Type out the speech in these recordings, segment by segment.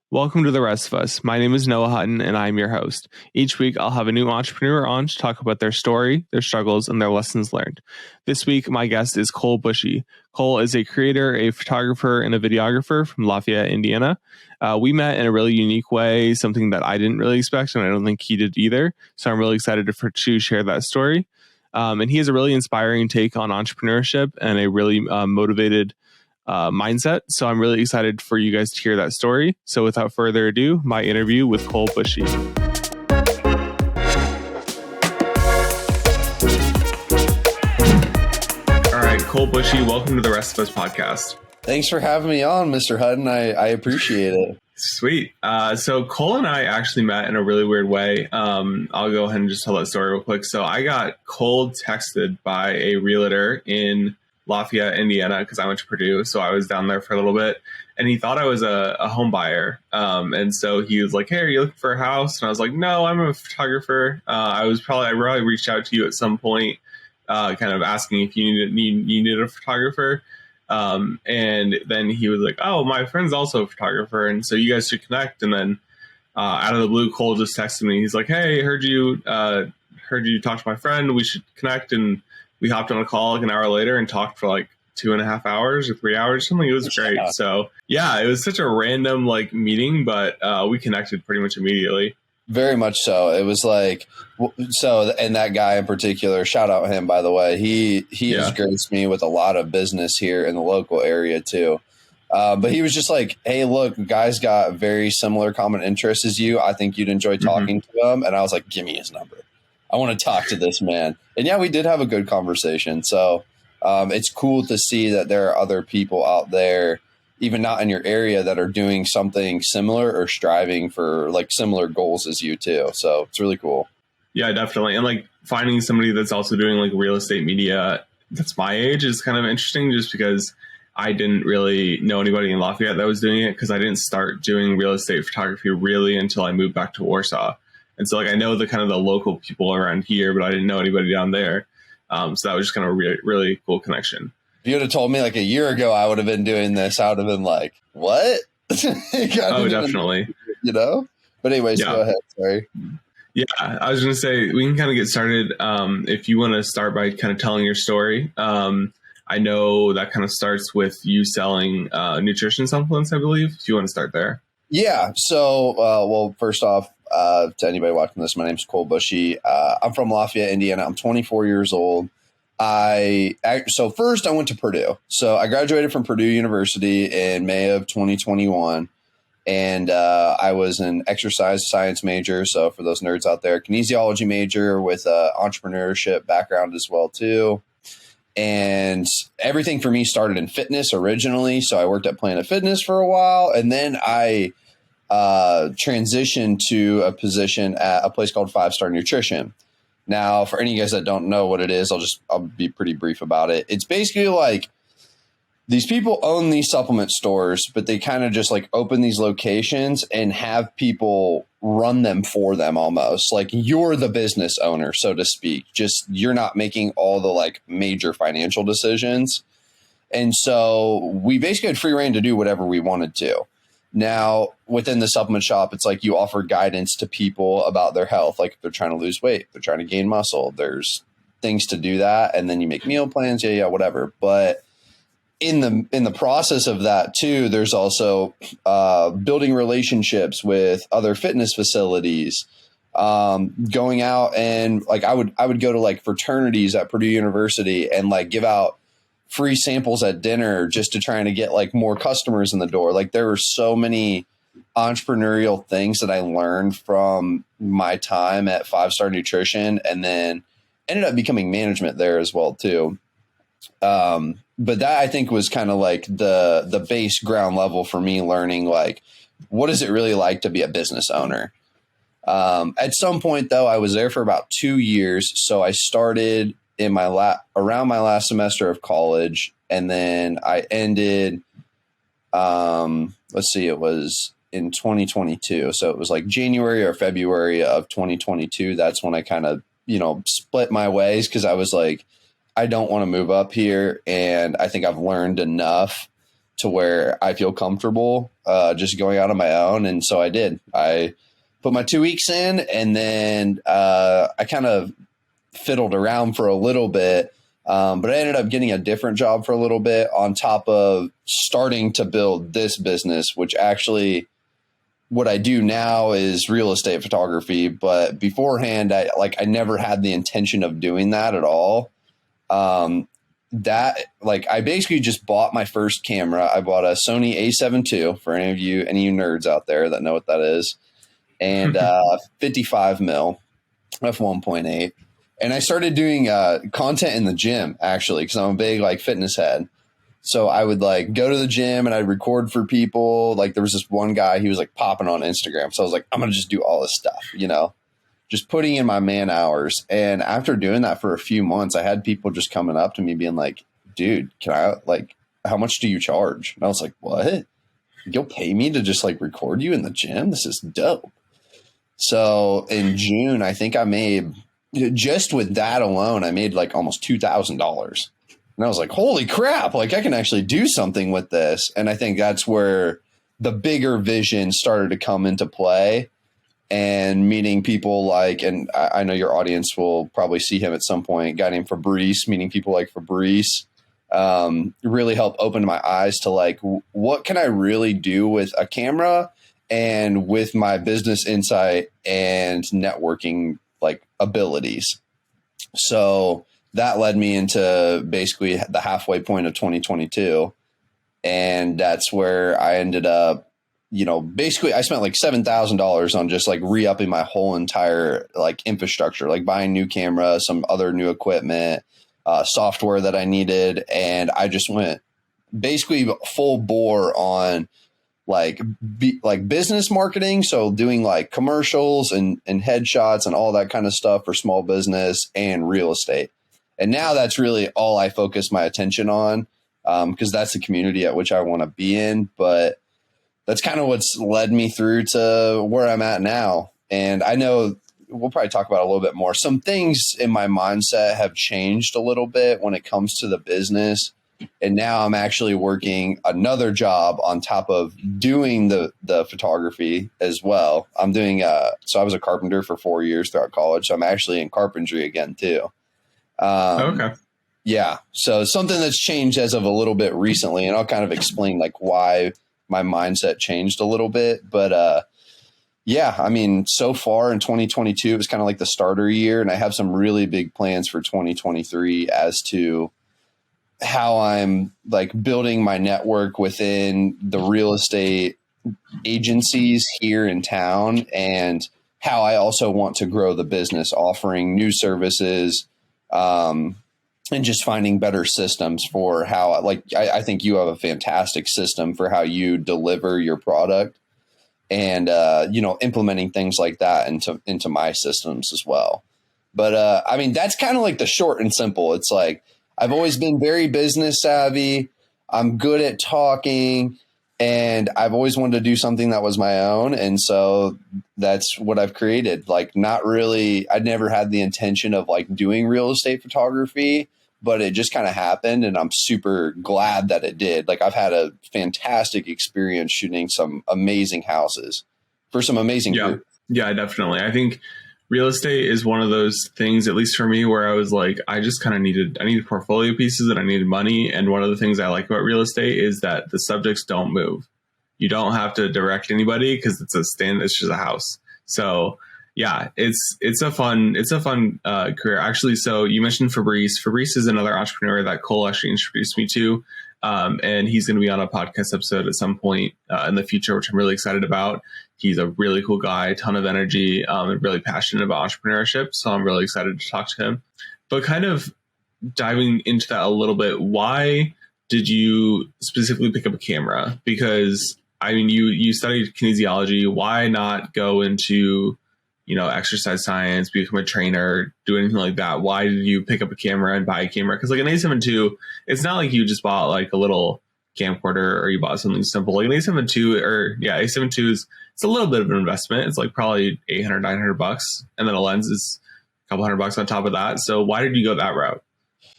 Welcome to The Rest of Us. My name is Noah Hutton, and I'm your host. Each week, I'll have a new entrepreneur on to talk about their story, their struggles, and their lessons learned. This week, my guest is Buche. Cole is a creator, a photographer, and a videographer from Lafayette, Indiana. We met in a really unique way, something that I didn't really expect, and I don't think he did either. So I'm really excited to share that story. And he has a really inspiring take on entrepreneurship and a really motivated mindset. So I'm really excited for you guys to hear that story. So without further ado, my interview with Cole Buche. All right, Cole Buche, welcome to the Rest of Us podcast. Thanks for having me on, Mr. Hutton. I appreciate it. Sweet. So Cole and I actually met in a really weird way. I'll go ahead and just tell that story real quick. So I got cold texted by a realtor in Lafayette, Indiana, because I went to Purdue. So I was down there for a little bit, and he thought I was a home buyer. And so he was like, "Hey, are you looking for a house?" And I was like, "No, I'm a photographer." I probably reached out to you at some point, kind of asking if you needed a photographer. And then he was like, "Oh, my friend's also a photographer, and so you guys should connect." And then out of the blue, Cole just texted me. He's like, "Hey, heard you talk to my friend. We should connect." And we hopped on a call like an hour later and talked for like 2.5 hours or 3 hours or something. It was great. So yeah, it was such a random like meeting, but we connected pretty much immediately. Very much so. It was like, and that guy in particular, shout out him, by the way, he has graced me with a lot of business here in the local area too. But he was just like, "Hey, look, guys got very similar common interests as you. I think you'd enjoy talking to him." And I was like, "Give me his number. I want to talk to this man." And yeah, we did have a good conversation. So it's cool to see that there are other people out there, even not in your area, that are doing something similar or striving for like similar goals as you too. So it's really cool. Yeah, definitely. And like finding somebody that's also doing like real estate media that's my age is kind of interesting, just because I didn't really know anybody in Lafayette that was doing it, because I didn't start doing real estate photography really until I moved back to Warsaw. And so like I know the kind of the local people around here, but I didn't know anybody down there. So that was just kind of a really cool connection. If you would have told me like a year ago I would have been doing this, I would have been like, "What?" Oh, definitely. But anyways, Go ahead. Sorry. Yeah, I was going to say, we can kind of get started. If you want to start by kind of telling your story. I know that kind of starts with you selling nutrition supplements, I believe. If you want to start there. Yeah. So, well, first off, to anybody watching this, my name is Cole Buche. I'm from Lafayette, Indiana. I'm 24 years old. So first I went to Purdue. So I graduated from Purdue University in May of 2021. And I was an exercise science major. So for those nerds out there, kinesiology major with entrepreneurship background as well too. And everything for me started in fitness originally. So I worked at Planet Fitness for a while, and then I transitioned to a position at a place called 5-Star Nutrition. Now, for any of you guys that don't know what it is, I'll be pretty brief about it. It's basically like these people own these supplement stores, but they kind of just like open these locations and have people run them for them almost. Like you're the business owner, so to speak. Just you're not making all the like major financial decisions. And so we basically had free reign to do whatever we wanted to. Now, within the supplement shop, it's like you offer guidance to people about their health. Like if they're trying to lose weight, if they're trying to gain muscle, there's things to do that. And then you make meal plans, whatever. But in the process of that too, there's also building relationships with other fitness facilities, going out and like I would go to like fraternities at Purdue University and like give out free samples at dinner just to try to get like more customers in the door. Like there were so many entrepreneurial things that I learned from my time at 5-Star Nutrition, and then ended up becoming management there as well too. But that I think was kind of like the base ground level for me learning like, what is it really like to be a business owner? At some point though, I was there for about 2 years. So I started in around my last semester of college. And then I ended, it was in 2022. So it was like January or February of 2022. That's when I kind of, split my ways, because I was like, I don't want to move up here. And I think I've learned enough to where I feel comfortable just going out on my own. And so I did. I put my 2 weeks in, and then I kind of fiddled around for a little bit. But I ended up getting a different job for a little bit on top of starting to build this business, which actually what I do now is real estate photography. But beforehand, I never had the intention of doing that at all. I basically just bought my first camera. I bought a Sony A7 II for any of you nerds out there that know what that is, and 55 mil f1.8. And I started doing content in the gym, actually, because I'm a big fitness head. So I would go to the gym and I'd record for people. There was this one guy, he was popping on Instagram. So I was like, I'm going to just do all this stuff, just putting in my man hours. And after doing that for a few months, I had people just coming up to me being like, dude, can I how much do you charge? And I was like, what? You'll pay me to just record you in the gym? This is dope. So in June, I think I made, just with that alone, I made almost $2,000. And I was like, holy crap, I can actually do something with this. And I think that's where the bigger vision started to come into play, and meeting people and I know your audience will probably see him at some point, a guy named Fabrice, meeting people like Fabrice, really helped open my eyes to what can I really do with a camera and with my business insight and networking abilities. So that led me into basically the halfway point of 2022. And that's where I ended up, basically I spent $7,000 on just re-upping my whole entire infrastructure, buying new cameras, some other new equipment, software that I needed. And I just went basically full bore on business marketing. So doing commercials and headshots and all that kind of stuff for small business and real estate. And now that's really all I focus my attention on, because that's the community at which I want to be in. But that's kind of what's led me through to where I'm at now. And I know we'll probably talk about it a little bit more. Some things in my mindset have changed a little bit when it comes to the business. And now I'm actually working another job on top of doing the photography as well. I'm doing, so I was a carpenter for 4 years throughout college. So I'm actually in carpentry again too. Okay. Yeah. So something that's changed as of a little bit recently, and I'll kind of explain why my mindset changed a little bit. But yeah, I mean, so far in 2022, it was kind of the starter year, and I have some really big plans for 2023 as to how I'm building my network within the real estate agencies here in town, and how I also want to grow the business, offering new services, and just finding better systems for how, I think you have a fantastic system for how you deliver your product, and, implementing things like that into my systems as well. But, I mean, that's kind of the short and simple. It's I've always been very business savvy. I'm good at talking, and I've always wanted to do something that was my own. And so that's what I've created. Not really, I'd never had the intention of doing real estate photography, but it just kind of happened, and I'm super glad that it did. I've had a fantastic experience shooting some amazing houses for some amazing groups. Yeah, definitely. I think real estate is one of those things, at least for me, where I was I just kind of needed portfolio pieces and I needed money. And one of the things I like about real estate is that the subjects don't move. You don't have to direct anybody because it's just a house. So yeah, it's a fun career actually. So you mentioned Fabrice. Fabrice is another entrepreneur that Cole actually introduced me to. And he's going to be on a podcast episode at some point in the future, which I'm really excited about. He's a really cool guy, ton of energy, and really passionate about entrepreneurship. So I'm really excited to talk to him. But kind of diving into that a little bit, why did you specifically pick up a camera? Because I mean, you studied kinesiology. Why not go into, exercise science, become a trainer, do anything like that? Why did you pick up a camera and buy a camera? Because an A7 II, it's not like you just bought a little camcorder or you bought something simple. An A7 II A7 II it's a little bit of an investment. It's probably $800, $900, and then a lens is a couple $100 on top of that. So why did you go that route?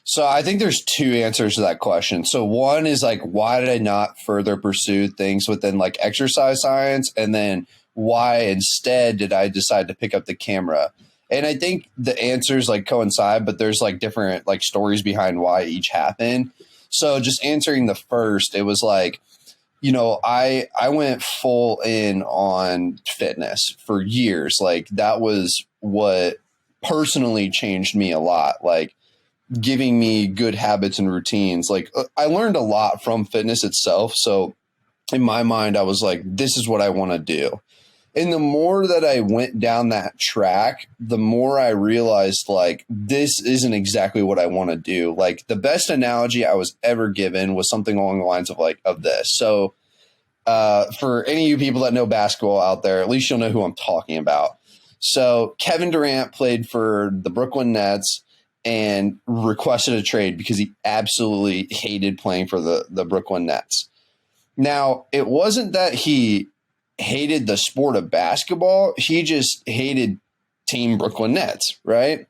So I think there's two answers to that question. So one is like, why did I not further pursue things within like exercise science? And then why instead did I decide to pick up the camera? And I think the answers like coincide, but there's like different like stories behind why each happened. So just answering the first, it was like, I went full in on fitness for years. Like that was what personally changed me a lot. Like giving me good habits and routines. Like I learned a lot from fitness itself. So in my mind, I was like, this is what I want to do. And the more that I went down that track, the more I realized like, this isn't exactly what I want to do. Like the best analogy I was ever given was something along the lines of this. So for any of you people that know basketball out there, at least you'll know who I'm talking about. So Kevin Durant played for the Brooklyn Nets and requested a trade because he absolutely hated playing for the Brooklyn Nets. Now, it wasn't that he hated the sport of basketball. He just hated Team Brooklyn Nets, right?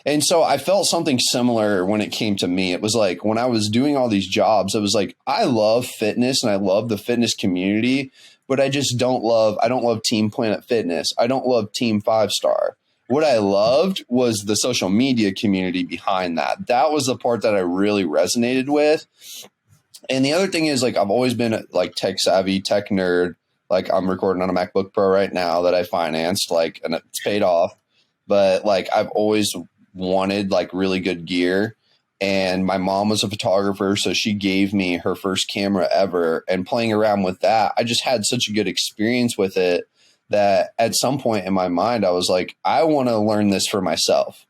And so I felt something similar when it came to me. It was like when I was doing all these jobs, it was like, I love fitness and I love the fitness community, but I don't love Team Planet Fitness. I don't love Team 5 Star. What I loved was the social media community behind that. That was the part that I really resonated with. And the other thing is like, I've always been like tech savvy, tech nerd. Like I'm recording on a MacBook Pro right now that I financed, like, and it's paid off. But like, I've always wanted like really good gear. And my mom was a photographer, so she gave me her first camera ever. And playing around with that, I just had such a good experience with it that at some point in my mind, I was like, I want to learn this for myself.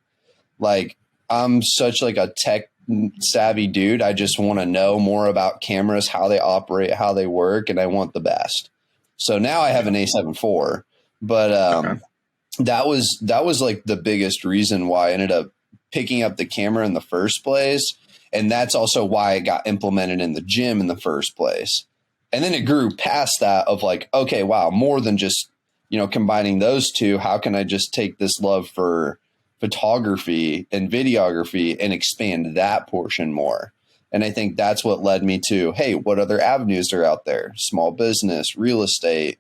Like I'm such like a tech savvy dude. I just want to know more about cameras, how they operate, how they work, and I want the best. So now I have an A7 IV, but Okay. that was like the biggest reason why I ended up picking up the camera in the first place. And that's also why it got implemented in the gym in the first place. And then it grew past that of like, okay, wow, more than just, combining those two, how can I just take this love for photography and videography and expand that portion more? And I think that's what led me to, hey, what other avenues are out there? Small business, real estate,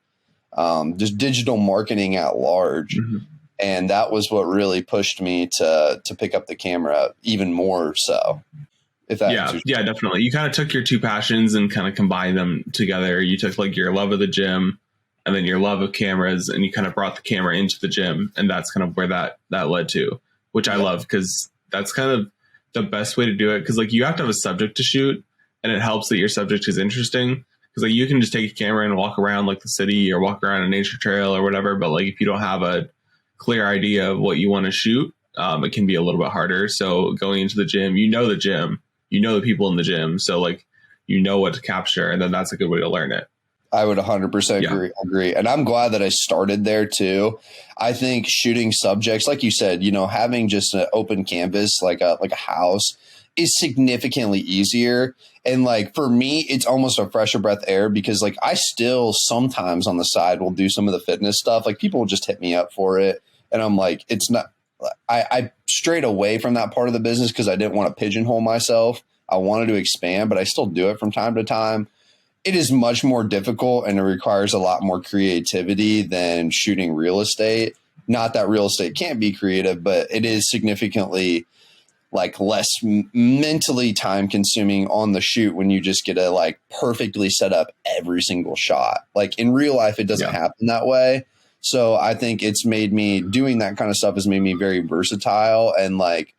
just digital marketing at large. Mm-hmm. And that was what really pushed me to pick up the camera even more so. If that Yeah, definitely. You kind of took your two passions and kind of combined them together. You took like your love of the gym and then your love of cameras, and you kind of brought the camera into the gym, and that's kind of where that led to, which I love because that's kind of the best way to do it. Because like you have to have a subject to shoot, and it helps that your subject is interesting. Because like you can just take a camera and walk around like the city or walk around a nature trail or whatever, but like if you don't have a clear idea of what you want to shoot, it can be a little bit harder. So going into the gym, the gym, the people in the gym, so like what to capture, and then that's a good way to learn it. I would 100% agree. And I'm glad that I started there too. I think shooting subjects, like you said, having just an open canvas, like a house, is significantly easier. And like, for me, it's almost a fresher breath air because like, I still sometimes on the side will do some of the fitness stuff. Like people will just hit me up for it. And I'm like, it's not, I strayed away from that part of the business because I didn't want to pigeonhole myself. I wanted to expand, but I still do it from time to time. It is much more difficult and it requires a lot more creativity than shooting real estate. Not that real estate can't be creative, but it is significantly like less mentally time consuming on the shoot when you just get to like perfectly set up every single shot. Like in real life, it doesn't happen that way. So I think it's made me doing that kind of stuff has made me very versatile and like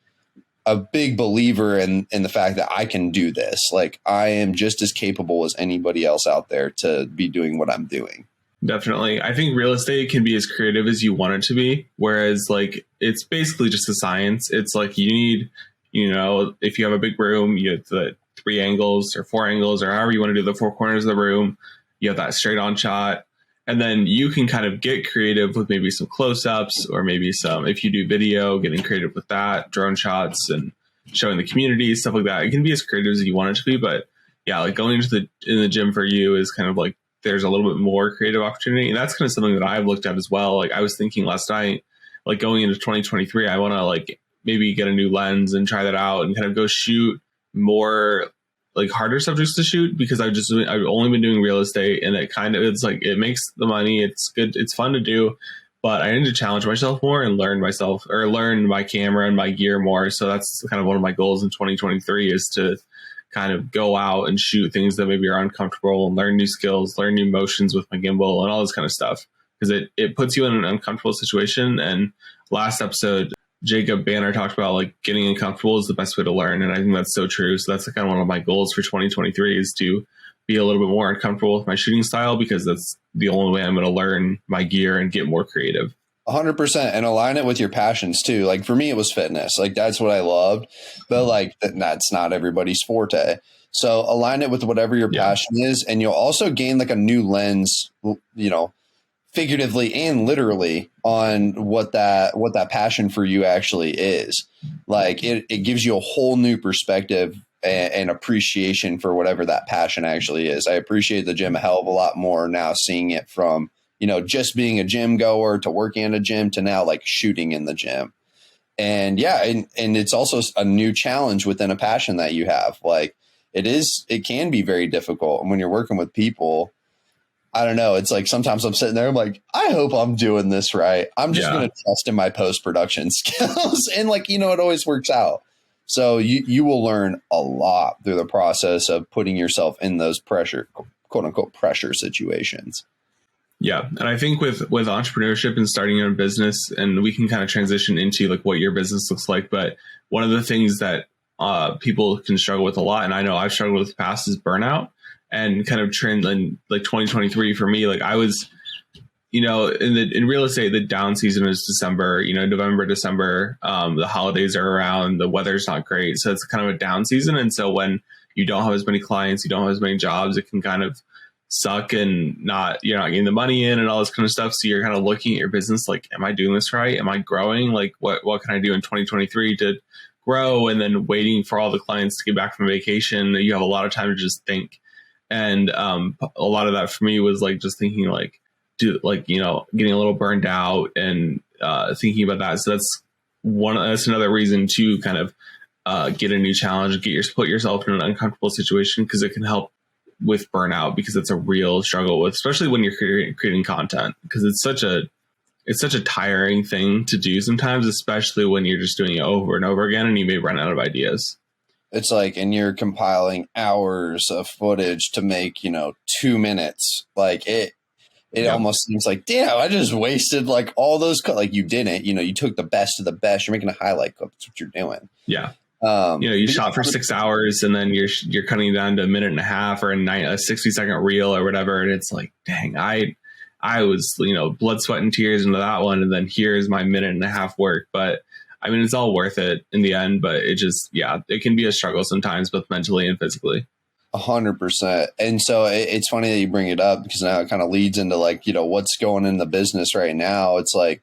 a big believer in the fact that I can do this. Like I am just as capable as anybody else out there to be doing what I'm doing. Definitely. I think real estate can be as creative as you want it to be. Whereas like, it's basically just a science. It's like you need, if you have a big room, you have the 3 angles or 4 angles or however you want to do the 4 corners of the room. You have that straight on shot. And then you can kind of get creative with maybe some close-ups or maybe some, if you do video, getting creative with that, drone shots and showing the community, stuff like that. It can be as creative as you want it to be. But yeah, like going into in the gym for you is kind of like, there's a little bit more creative opportunity. And that's kind of something that I've looked at as well. Like I was thinking last night, like going into 2023, I want to like maybe get a new lens and try that out and kind of go shoot more like harder subjects to shoot, because I've only been doing real estate, and it's like, it makes the money. It's good. It's fun to do, but I need to challenge myself more and learn my camera and my gear more. So that's kind of one of my goals in 2023, is to kind of go out and shoot things that maybe are uncomfortable and learn new skills, learn new motions with my gimbal and all this kind of stuff, because it puts you in an uncomfortable situation. And last episode, Jacob Banner talked about like getting uncomfortable is the best way to learn. And I think that's so true. So that's kind of one of my goals for 2023, is to be a little bit more uncomfortable with my shooting style, because that's the only way I'm going to learn my gear and get more creative. 100%, and align it with your passions too. Like for me, it was fitness. Like that's what I loved, but like that's not everybody's forte. So align it with whatever your passion is, and you'll also gain like a new lens, figuratively and literally, on what that passion for you actually is. Like it gives you a whole new perspective and appreciation for whatever that passion actually is. I appreciate the gym a hell of a lot more now, seeing it from, just being a gym goer to working in a gym to now like shooting in the gym. And and it's also a new challenge within a passion that you have. Like it can be very difficult. And when you're working with people, I don't know. It's like sometimes I'm sitting there, I'm like, I hope I'm doing this right. I'm just going to trust in my post-production skills. And like, it always works out. So you will learn a lot through the process of putting yourself in those quote unquote pressure situations. Yeah. And I think with entrepreneurship and starting your own business, and we can kind of transition into like what your business looks like. But one of the things that people can struggle with a lot, and I know I've struggled with in the past, is burnout. And kind of trend in like 2023 for me, like I was, in real estate, the down season is December, November, December, the holidays are around, the weather's not great. So it's kind of a down season. And so when you don't have as many clients, you don't have as many jobs, it can kind of suck, and you're not getting the money in and all this kind of stuff. So you're kind of looking at your business like, am I doing this right? Am I growing? Like what can I do in 2023 to grow? And then waiting for all the clients to get back from vacation, you have a lot of time to just think. And a lot of that for me was like just thinking like, getting a little burned out and thinking about that. So that's another reason to kind of get a new challenge, put yourself in an uncomfortable situation, because it can help with burnout, because it's a real struggle with, especially when you're creating content, because it's such a tiring thing to do sometimes, especially when you're just doing it over and over again and you may run out of ideas. It's like, and you're compiling hours of footage to make, 2 minutes. Like it almost seems like, damn, I just wasted like all those like you didn't, you took the best of the best. You're making a highlight clip. That's what you're doing. Yeah. You shot for 6 hours, and then you're cutting down to a minute and a half or a 60-second reel or whatever. And it's like, dang, I was, blood, sweat, and tears into that one. And then here's my minute and a half work. But I mean, it's all worth it in the end, but it can be a struggle sometimes, both mentally and physically. 100%. And so it's funny that you bring it up, because now it kind of leads into like, what's going in the business right now. It's like,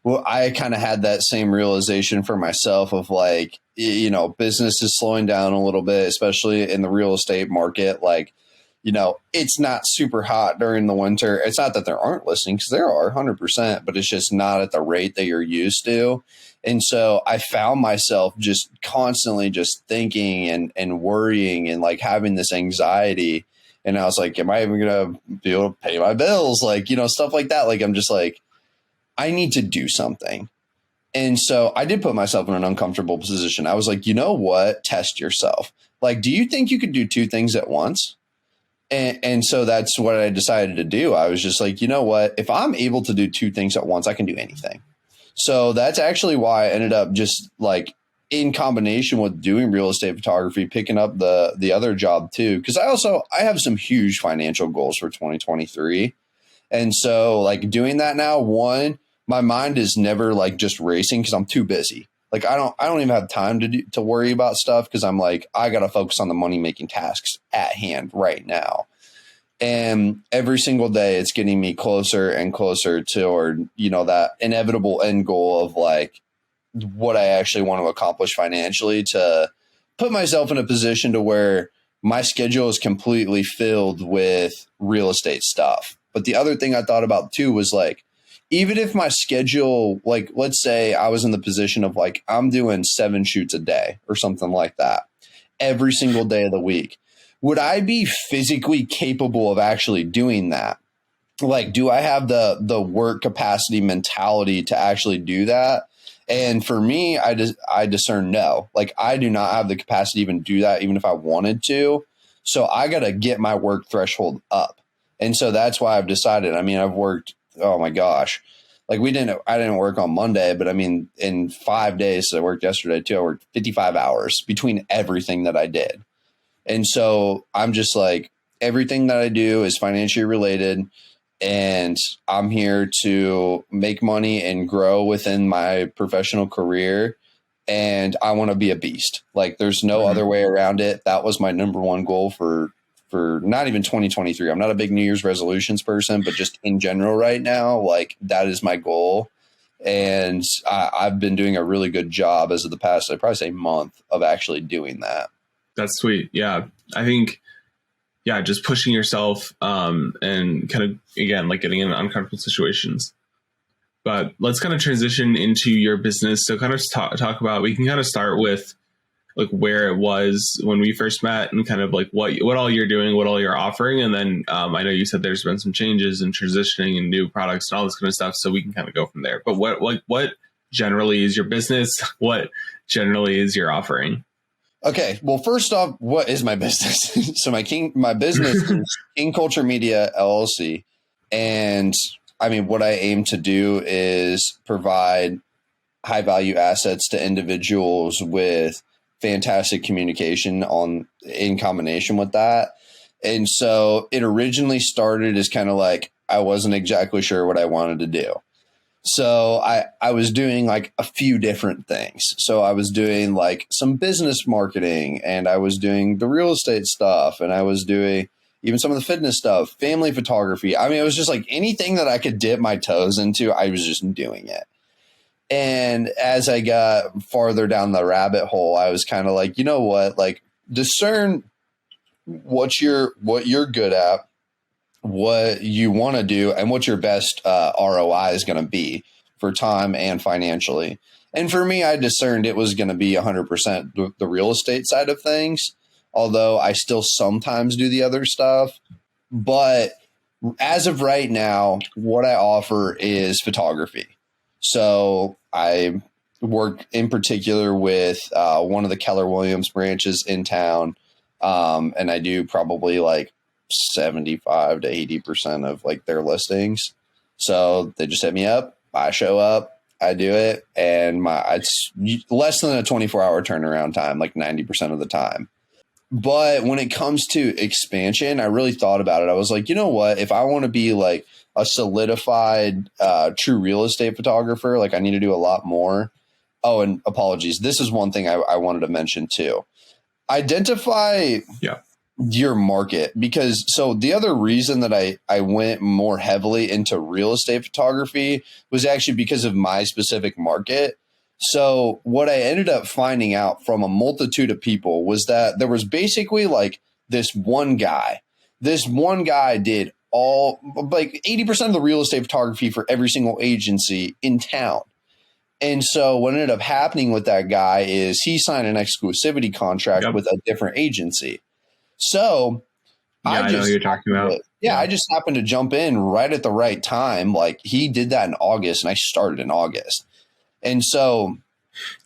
well, I kind of had that same realization for myself of like, business is slowing down a little bit, especially in the real estate market. Like, it's not super hot during the winter. It's not that there aren't listings, there are 100%, but it's just not at the rate that you're used to. And so I found myself just constantly just thinking and worrying and like having this anxiety. And I was like, am I even going to be able to pay my bills? Like, stuff like that. Like, I'm just like, I need to do something. And so I did put myself in an uncomfortable position. I was like, you know what? Test yourself. Like, do you think you could do two things at once? And so that's what I decided to do. I was just like, you know what? If I'm able to do two things at once, I can do anything. So that's actually why I ended up just like in combination with doing real estate photography, picking up the other job too. Cause I have some huge financial goals for 2023. And so like doing that now, one, my mind is never like just racing cause I'm too busy. Like I don't even have time to worry about stuff. Cause I'm like, I got to focus on the money making tasks at hand right now. And every single day it's getting me closer and closer toward, that inevitable end goal of like what I actually want to accomplish financially, to put myself in a position to where my schedule is completely filled with real estate stuff. But the other thing I thought about too was like, even if my schedule, like, let's say I was in the position of like, I'm doing 7 shoots a day or something like that every single day of the week, would I be physically capable of actually doing that? Like, do I have the work capacity mentality to actually do that? And for me, I discern no. Like, I do not have the capacity to even do that, even if I wanted to. So I got to get my work threshold up. And so that's why I've decided. I mean, I've worked, oh my gosh, like I didn't work on Monday, but I mean, in 5 days, so I worked yesterday too. I worked 55 hours between everything that I did. And so I'm just like, everything that I do is financially related. And I'm here to make money and grow within my professional career. And I want to be a beast. Like, there's no other way around it. That was my number one goal for not even 2023. I'm not a big New Year's resolutions person, but just in general right now, like, that is my goal. And I've been doing a really good job as of the past, I'd probably say, month of actually doing that. That's sweet. Yeah. I think, just pushing yourself and kind of, again, like getting in uncomfortable situations. But let's kind of transition into your business. So kind of talk about, we can kind of start with like where it was when we first met and kind of like what all you're doing, what all you're offering. And then I know you said there's been some changes and transitioning and new products and all this kind of stuff. So we can kind of go from there. But what generally is your business? What generally is your offering? Okay, well, first off, what is my business? So my business is King Culture Media LLC, and I mean, what I aim to do is provide high value assets to individuals with fantastic communication in combination with that. And so it originally started as kind of like, I wasn't exactly sure what I wanted to do. So I was doing like a few different things. So I was doing like some business marketing, and I was doing the real estate stuff, and I was doing even some of the fitness stuff, family photography. I mean, it was just like anything that I could dip my toes into, I was just doing it. And as I got farther down the rabbit hole, I was kind of like, you know what, like, discern what you're good at, what you want to do, and what your best ROI is going to be for time and financially. And for me, I discerned it was going to be 100% the real estate side of things, although I still sometimes do the other stuff. But as of right now, what I offer is photography. So I work in particular with one of the Keller Williams branches in town. And I do probably like 75 to 80% of like their listings. So they just hit me up, I show up, I do it. And it's less than a 24-hour turnaround time, like 90% of the time. But when it comes to expansion, I really thought about it. I was like, you know what, if I want to be like a solidified true real estate photographer, like I need to do a lot more. Oh, and apologies. This is one thing I wanted to mention too. Identify your market, because so the other reason that I went more heavily into real estate photography was actually because of my specific market. So what I ended up finding out from a multitude of people was that there was basically like this one guy. This one guy did all like 80% of the real estate photography for every single agency in town. And so what ended up happening with that guy is he signed an exclusivity contract with a different agency. So I know what you're talking about. I just happened to jump in right at the right time. Like, he did that in August and I started in August. And so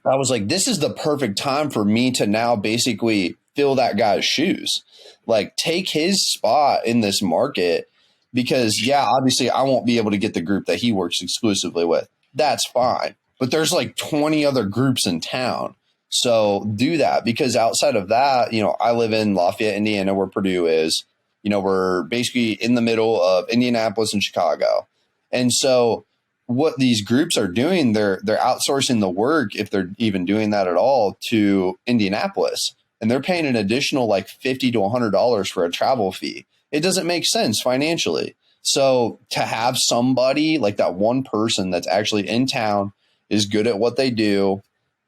I was like, this is the perfect time for me to now basically fill that guy's shoes, like take his spot in this market, because obviously I won't be able to get the group that he works exclusively with. That's fine. But there's like 20 other groups in town. So do that, because outside of that, I live in Lafayette, Indiana, where Purdue is. We're basically in the middle of Indianapolis and Chicago. And so what these groups are doing, they're outsourcing the work, if they're even doing that at all, to Indianapolis. And they're paying an additional like $50 to $100 for a travel fee. It doesn't make sense financially. So to have somebody like that, one person that's actually in town, is good at what they do,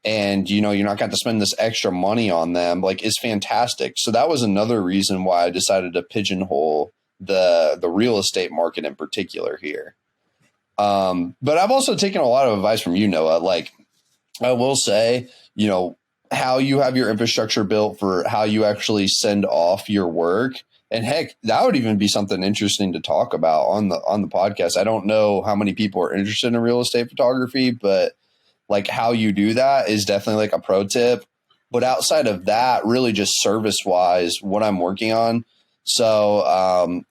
and you're not going to spend this extra money on them, like, is fantastic. So that was another reason why I decided to pigeonhole the real estate market in particular here. But I've also taken a lot of advice from you, Noah. Like, I will say, how you have your infrastructure built for how you actually send off your work. And heck, that would even be something interesting to talk about on the podcast. I don't know how many people are interested in real estate photography, but like how you do that is definitely like a pro tip. But outside of that, really just service wise, what I'm working on. So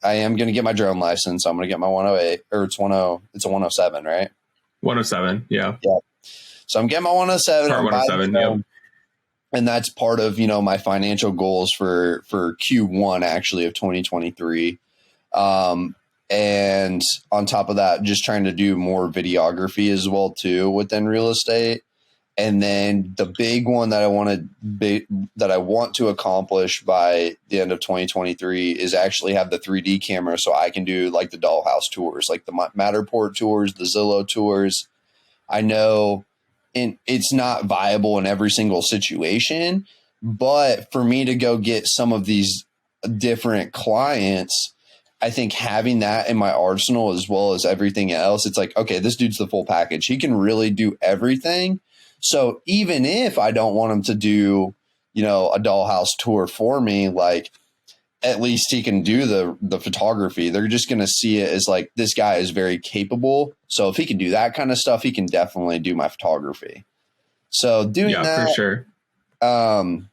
I am going to get my drone license. I'm going to get my 108 or it's a 107, right? 107. Yeah. Yeah. So I'm getting my 107. Part 107. Yeah. And that's part of, my financial goals for Q1 actually of 2023. And on top of that, just trying to do more videography as well too within real estate. And then the big one that I want to accomplish by the end of 2023 is actually have the 3D camera so I can do like the dollhouse tours, like the Matterport tours, the Zillow tours. I know it's not viable in every single situation, but for me to go get some of these different clients, I think having that in my arsenal as well as everything else, it's like, okay, this dude's the full package. He can really do everything. So even if I don't want him to do, a dollhouse tour for me, like at least he can do the photography. They're just going to see it as like, this guy is very capable. So if he can do that kind of stuff, he can definitely do my photography. So doing that, for sure. And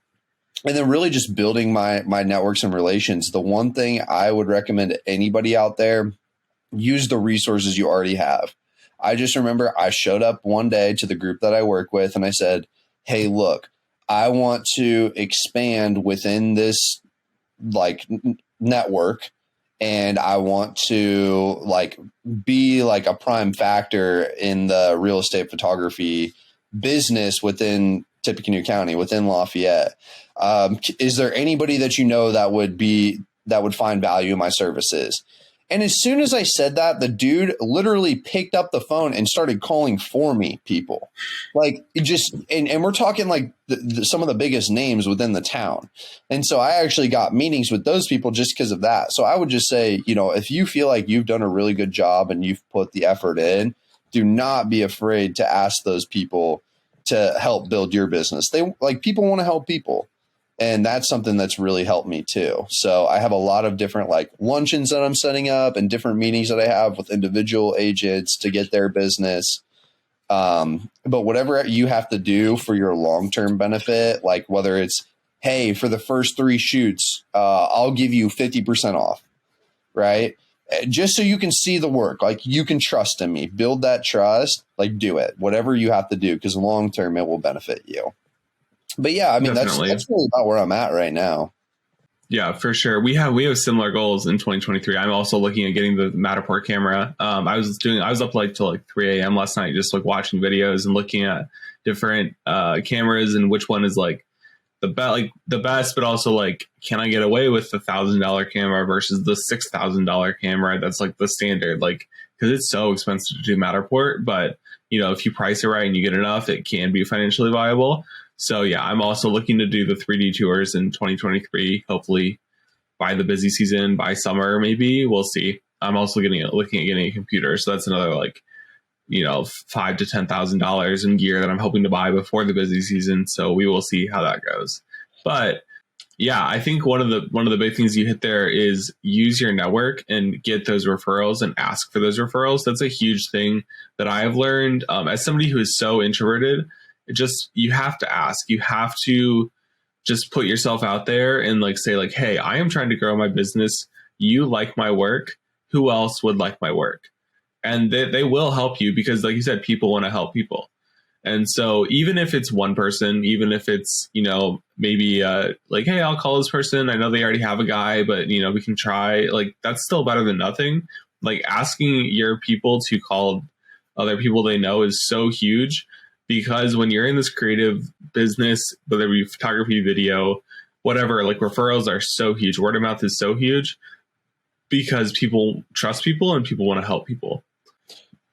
then really just building my networks and relations. The one thing I would recommend to anybody out there, use the resources you already have. I just remember I showed up one day to the group that I work with and I said, hey, look, I want to expand within this like network and I want to like be like a prime factor in the real estate photography business within Tippecanoe County, within Lafayette. Is there anybody that that would find value in my services? And as soon as I said that, the dude literally picked up the phone and started calling for me people. Like it just, and we're talking like some of the biggest names within the town. And so I actually got meetings with those people just because of that. So I would just say, if you feel like you've done a really good job and you've put the effort in, do not be afraid to ask those people to help build your business. People want to help people. And that's something that's really helped me too. So I have a lot of different like luncheons that I'm setting up and different meetings that I have with individual agents to get their business. But whatever you have to do for your long-term benefit, like whether it's, hey, for the first 3 shoots, I'll give you 50% off, right? Just so you can see the work, like you can trust in me, build that trust, like do it, whatever you have to do, because long-term it will benefit you. But yeah, I mean, that's really about where I'm at right now. Yeah, for sure. We have similar goals in 2023. I'm also looking at getting the Matterport camera. I was up till like 3 a.m. last night, just like watching videos and looking at different cameras and which one is like the best, but also like, can I get away with the $1,000 camera versus the $6,000 camera? That's like the standard, like, because it's so expensive to do Matterport, but if you price it right and you get enough, it can be financially viable. So yeah, I'm also looking to do the 3D tours in 2023, hopefully by the busy season, by summer, maybe. We'll see. I'm also looking at getting a computer. So that's another like, $5,000 to $10,000 in gear that I'm hoping to buy before the busy season. So we will see how that goes. But yeah, I think one of the big things you hit there is use your network and get those referrals and ask for those referrals. That's a huge thing that I have learned as somebody who is so introverted. You have to ask. You have to just put yourself out there and like say like, hey, I am trying to grow my business. You like my work. Who else would like my work? And they will help you because like you said, people want to help people. And so even if it's one person, even if it's, maybe like, hey, I'll call this person. I know they already have a guy, but, we can try. Like, that's still better than nothing. Like asking your people to call other people they know is so huge. Because when you're in this creative business, whether it be photography, video, whatever, like referrals are so huge. Word of mouth is so huge because people trust people and people want to help people.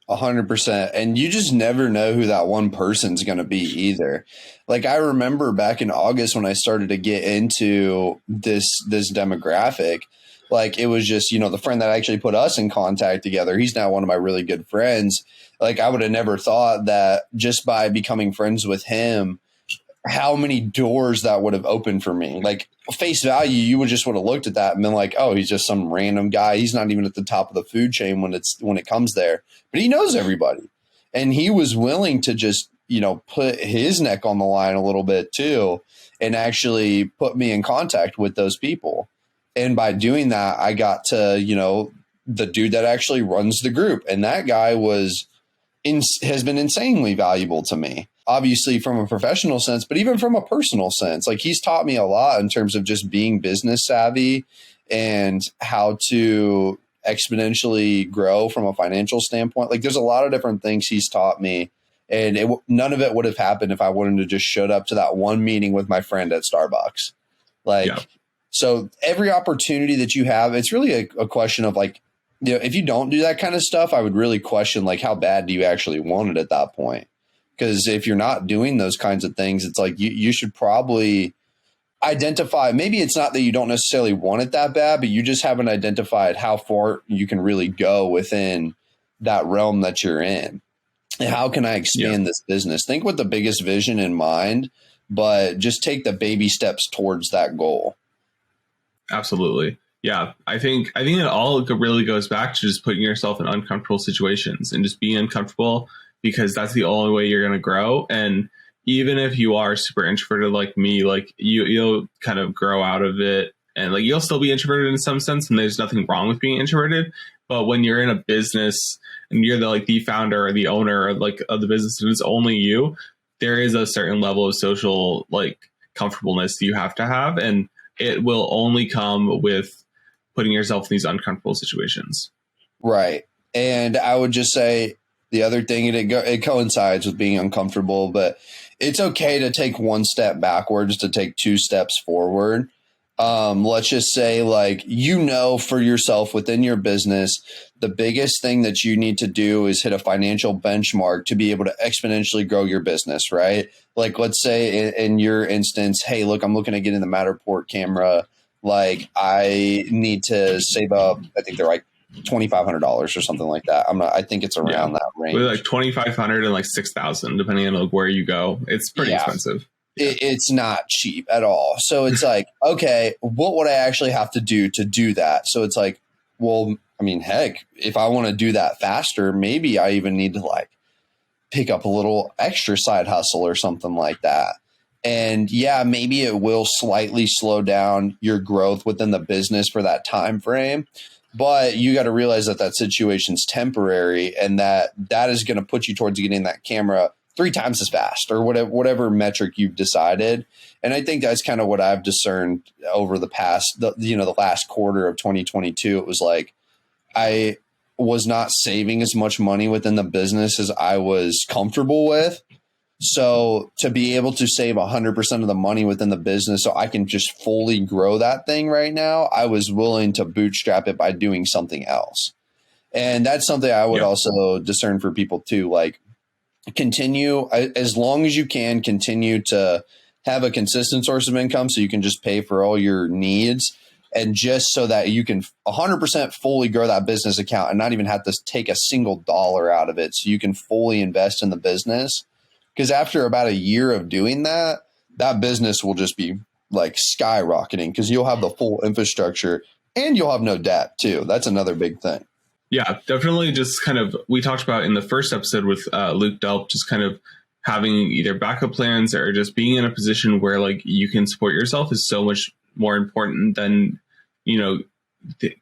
100%. And you just never know who that one person's going to be either. Like I remember back in August when I started to get into this demographic, Like it was just, the friend that actually put us in contact together. He's now one of my really good friends. Like I would have never thought that just by becoming friends with him, how many doors that would have opened for me. Like face value, you would have looked at that and been like, oh, he's just some random guy. He's not even at the top of the food chain when it comes there, but he knows everybody. And he was willing to just, put his neck on the line a little bit too, and actually put me in contact with those people. And by doing that, I got to, the dude that actually runs the group. And that guy has been insanely valuable to me. Obviously from a professional sense, but even from a personal sense, like he's taught me a lot in terms of just being business savvy and how to exponentially grow from a financial standpoint. Like there's a lot of different things he's taught me, and none of it would have happened if I wouldn't have just showed up to that one meeting with my friend at Starbucks. So every opportunity that you have, it's really a question of like, if you don't do that kind of stuff, I would really question like how bad do you actually want it at that point? Because if you're not doing those kinds of things, it's like you should probably identify. Maybe it's not that you don't necessarily want it that bad, but you just haven't identified how far you can really go within that realm that you're in. And how can I expand this business? Think with the biggest vision in mind, but just take the baby steps towards that goal. Absolutely. Yeah. I think it all really goes back to just putting yourself in uncomfortable situations and just being uncomfortable, because that's the only way you're going to grow. And even if you are super introverted like me, like you'll kind of grow out of it, and like you'll still be introverted in some sense, and there's nothing wrong with being introverted. But when you're in a business and you're the founder or the owner of the business and it's only you, there is a certain level of social comfortableness you have to have, and it will only come with putting yourself in these uncomfortable situations. Right. And I would just say, the other thing, it coincides with being uncomfortable, but it's okay to take one step backwards to take two steps forward. Let's just say for yourself within your business, the biggest thing that you need to do is hit a financial benchmark to be able to exponentially grow your business, right? Like, let's say in your instance, hey, look, I'm looking to get in the Matterport camera. Like I need to save up, I think they're like $2,500 or something like that. I think it's around that range. With $2,500 and $6,000, depending on where you go. It's pretty expensive. It's not cheap at all. So it's like, okay, what would I actually have to do that? So it's like, well, I mean, heck, if I want to do that faster, maybe I even need to pick up a little extra side hustle or something like that. And maybe it will slightly slow down your growth within the business for that time frame. But you got to realize that situation's temporary, and that is going to put you towards getting that camera 3 times as fast, or whatever metric you've decided. And I think that's kind of what I've discerned over the last quarter of 2022. It was like I was not saving as much money within the business as I was comfortable with. So to be able to save 100% of the money within the business so I can just fully grow that thing right now, I was willing to bootstrap it by doing something else. And that's something I would also discern for people too. Like, continue as long as you can, continue to have a consistent source of income so you can just pay for all your needs, and just so that you can 100% fully grow that business account and not even have to take a single dollar out of it, so you can fully invest in the business. Because after about a year of doing that, that business will just be skyrocketing, because you'll have the full infrastructure and you'll have no debt too. That's another big thing. Yeah, definitely. Just kind of, we talked about in the first episode with Luke Delp, just kind of having either backup plans or just being in a position where you can support yourself is so much more important than,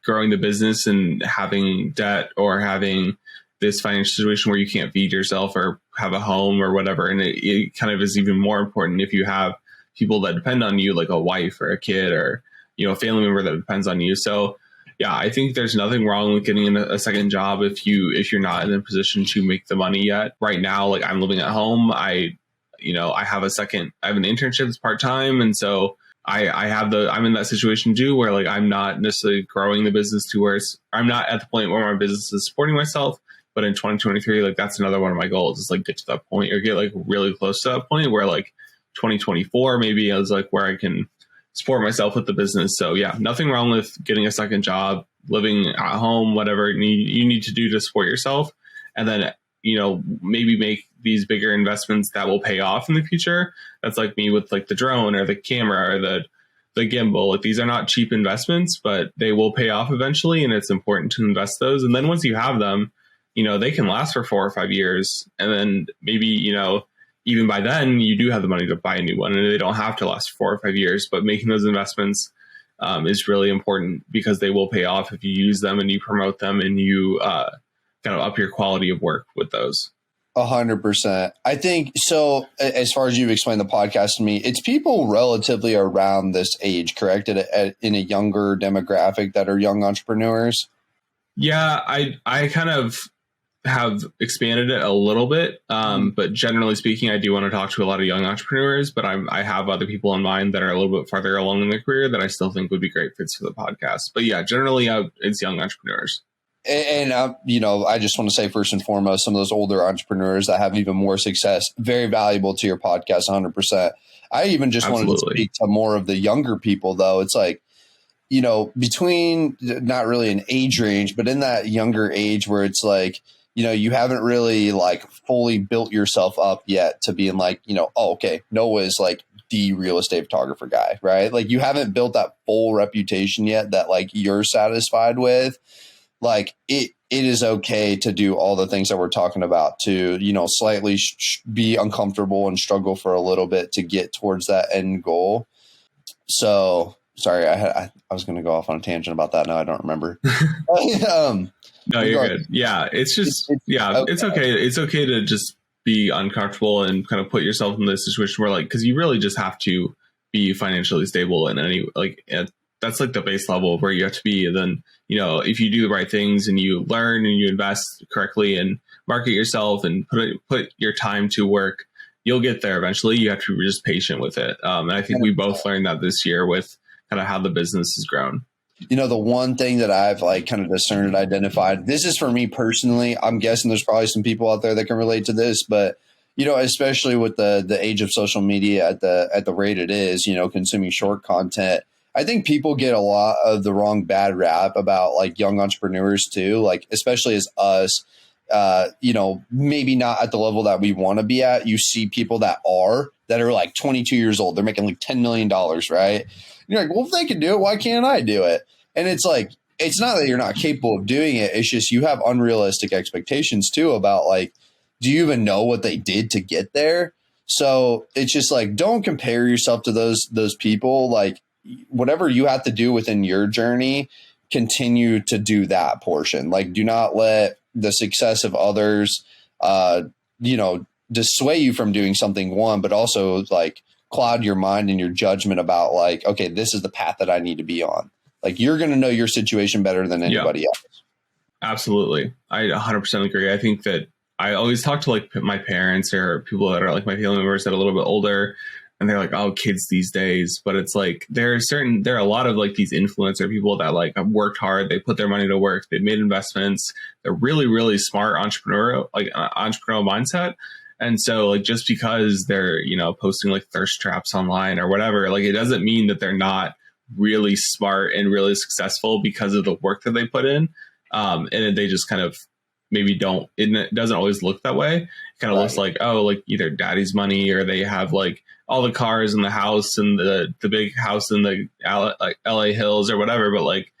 growing the business and having debt or having this financial situation where you can't feed yourself or have a home or whatever. And it kind of is even more important if you have people that depend on you, like a wife or a kid or, a family member that depends on you. So yeah, I think there's nothing wrong with getting a second job if you're not in a position to make the money yet. Right now, I'm living at home. I have an internship that's part-time. And so I'm in that situation too, where I'm not necessarily growing the business to where I'm not at the point where my business is supporting myself. But in 2023, that's another one of my goals is get to that point, or get really close to that point where 2024 maybe is where I can support myself with the business. So yeah, nothing wrong with getting a second job, living at home, whatever you need to do to support yourself. And then, maybe make these bigger investments that will pay off in the future. That's like me with like the drone or the camera or the gimbal. Like, these are not cheap investments, but they will pay off eventually. And it's important to invest those. And then once you have them, they can last for 4 or 5 years. And then maybe, even by then you do have the money to buy a new one, and they don't have to last 4 or 5 years. But making those investments is really important, because they will pay off if you use them and you promote them and you kind of up your quality of work with those. 100%. I think so. As far as you've explained the podcast to me, it's people relatively around this age, correct? In a younger demographic that are young entrepreneurs. Yeah, I kind of have expanded it a little bit, but generally speaking, I do want to talk to a lot of young entrepreneurs. But I have other people in mind that are a little bit farther along in their career that I still think would be great fits for the podcast. But yeah, generally, it's young entrepreneurs. And I just want to say, first and foremost, some of those older entrepreneurs that have even more success, very valuable to your podcast, 100%. I even just wanted to speak to more of the younger people, though. It's like, between not really an age range, but in that younger age where it's like, you haven't really like fully built yourself up yet to being like, oh, okay, Noah's like the real estate photographer guy, right? Like, you haven't built that full reputation yet that like you're satisfied with. Like, it is okay to do all the things that we're talking about, to, slightly be uncomfortable and struggle for a little bit to get towards that end goal. So sorry, I was going to go off on a tangent about that. Now I don't remember. No, you're good. Yeah. It's just, it's okay. It's okay to just be uncomfortable and kind of put yourself in this situation where, like, cause you really just have to be financially stable in any, like, that's like the base level of where you have to be. And then, if you do the right things and you learn and you invest correctly and market yourself and put your time to work, you'll get there eventually. You have to be just patient with it. And I think we both learned that this year with kind of how the business has grown. The one thing that I've like kind of discerned and identified, this is for me personally, I'm guessing there's probably some people out there that can relate to this, but especially with the age of social media at the rate it is, consuming short content, I think people get a lot of the wrong bad rap about like young entrepreneurs too, like especially as us, maybe not at the level that we want to be at. You see people that are like 22 years old, they're making like $10 million, right? You're like, well, if they can do it, why can't I do it? And it's like, it's not that you're not capable of doing it. It's just you have unrealistic expectations too about like, do you even know what they did to get there? So it's just like, don't compare yourself to those people. Like, whatever you have to do within your journey, continue to do that portion. Like, do not let the success of others, dissuade you from doing something, one, but also like cloud your mind and your judgment about like, okay, this is the path that I need to be on. Like, you're going to know your situation better than anybody else. Absolutely. I 100% agree. I think that I always talk to like my parents or people that are like my family members that are a little bit older, and they're like, oh, kids these days. But it's like, there are a lot of like these influencer people that like have worked hard. They put their money to work. They've made investments. They're really, really smart entrepreneurial mindset. And so like, just because they're, posting like thirst traps online or whatever, like, it doesn't mean that they're not really smart and really successful because of the work that they put in. And they just kind of maybe don't, it doesn't always look that way. It kind of looks like, oh, like either daddy's money, or they have like all the cars and the house and the big house in the LA Hills or whatever. But like,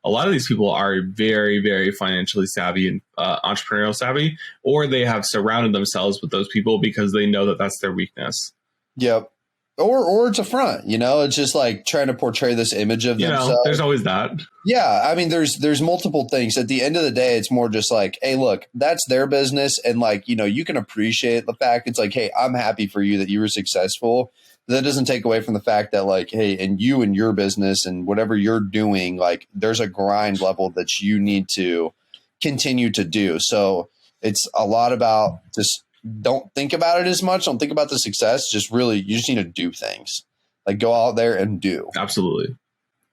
a lot of these people are very, very financially savvy and entrepreneurial savvy, or they have surrounded themselves with those people because they know that that's their weakness. Yep. Or it's a front, it's just like trying to portray this image of themselves. There's always that. Yeah. I mean, there's multiple things. At the end of the day, it's more just like, hey, look, that's their business. And like, you can appreciate the fact it's like, hey, I'm happy for you that you were successful. That doesn't take away from the fact that like, hey, and you and your business and whatever you're doing, like there's a grind level that you need to continue to do. So it's a lot about just don't think about it as much. Don't think about the success. Just really, you just need to do things. Like, go out there and do. Absolutely.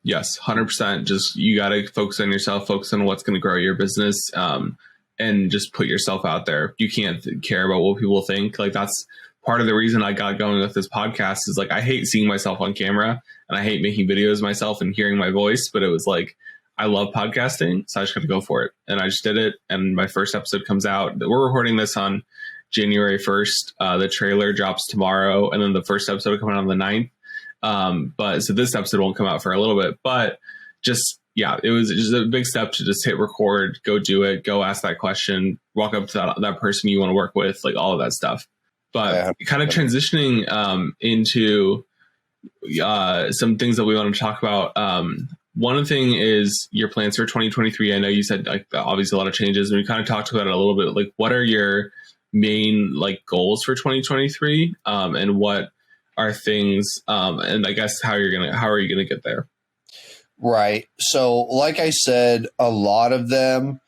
Yes, 100%. Just, you got to focus on yourself, focus on what's going to grow your business, and just put yourself out there. You can't care about what people think. Like, that's part of the reason I got going with this podcast is like, I hate seeing myself on camera and I hate making videos of myself and hearing my voice, but it was like, I love podcasting. So I just got to go for it. And I just did it. And my first episode comes out. We're recording this on January 1st. The trailer drops tomorrow. And then the first episode will come out on the 9th. But so this episode won't come out for a little bit, but just, yeah, it was just a big step to just hit record, go do it, go ask that question, walk up to that person you want to work with, like all of that stuff. But kind of transitioning into some things that we want to talk about. One thing is your plans for 2023. I know you said like obviously a lot of changes, and we kind of talked about it a little bit. Like, what are your main like goals for 2023, and what are things, and I guess how are you gonna get there? Right. So, like I said, a lot of them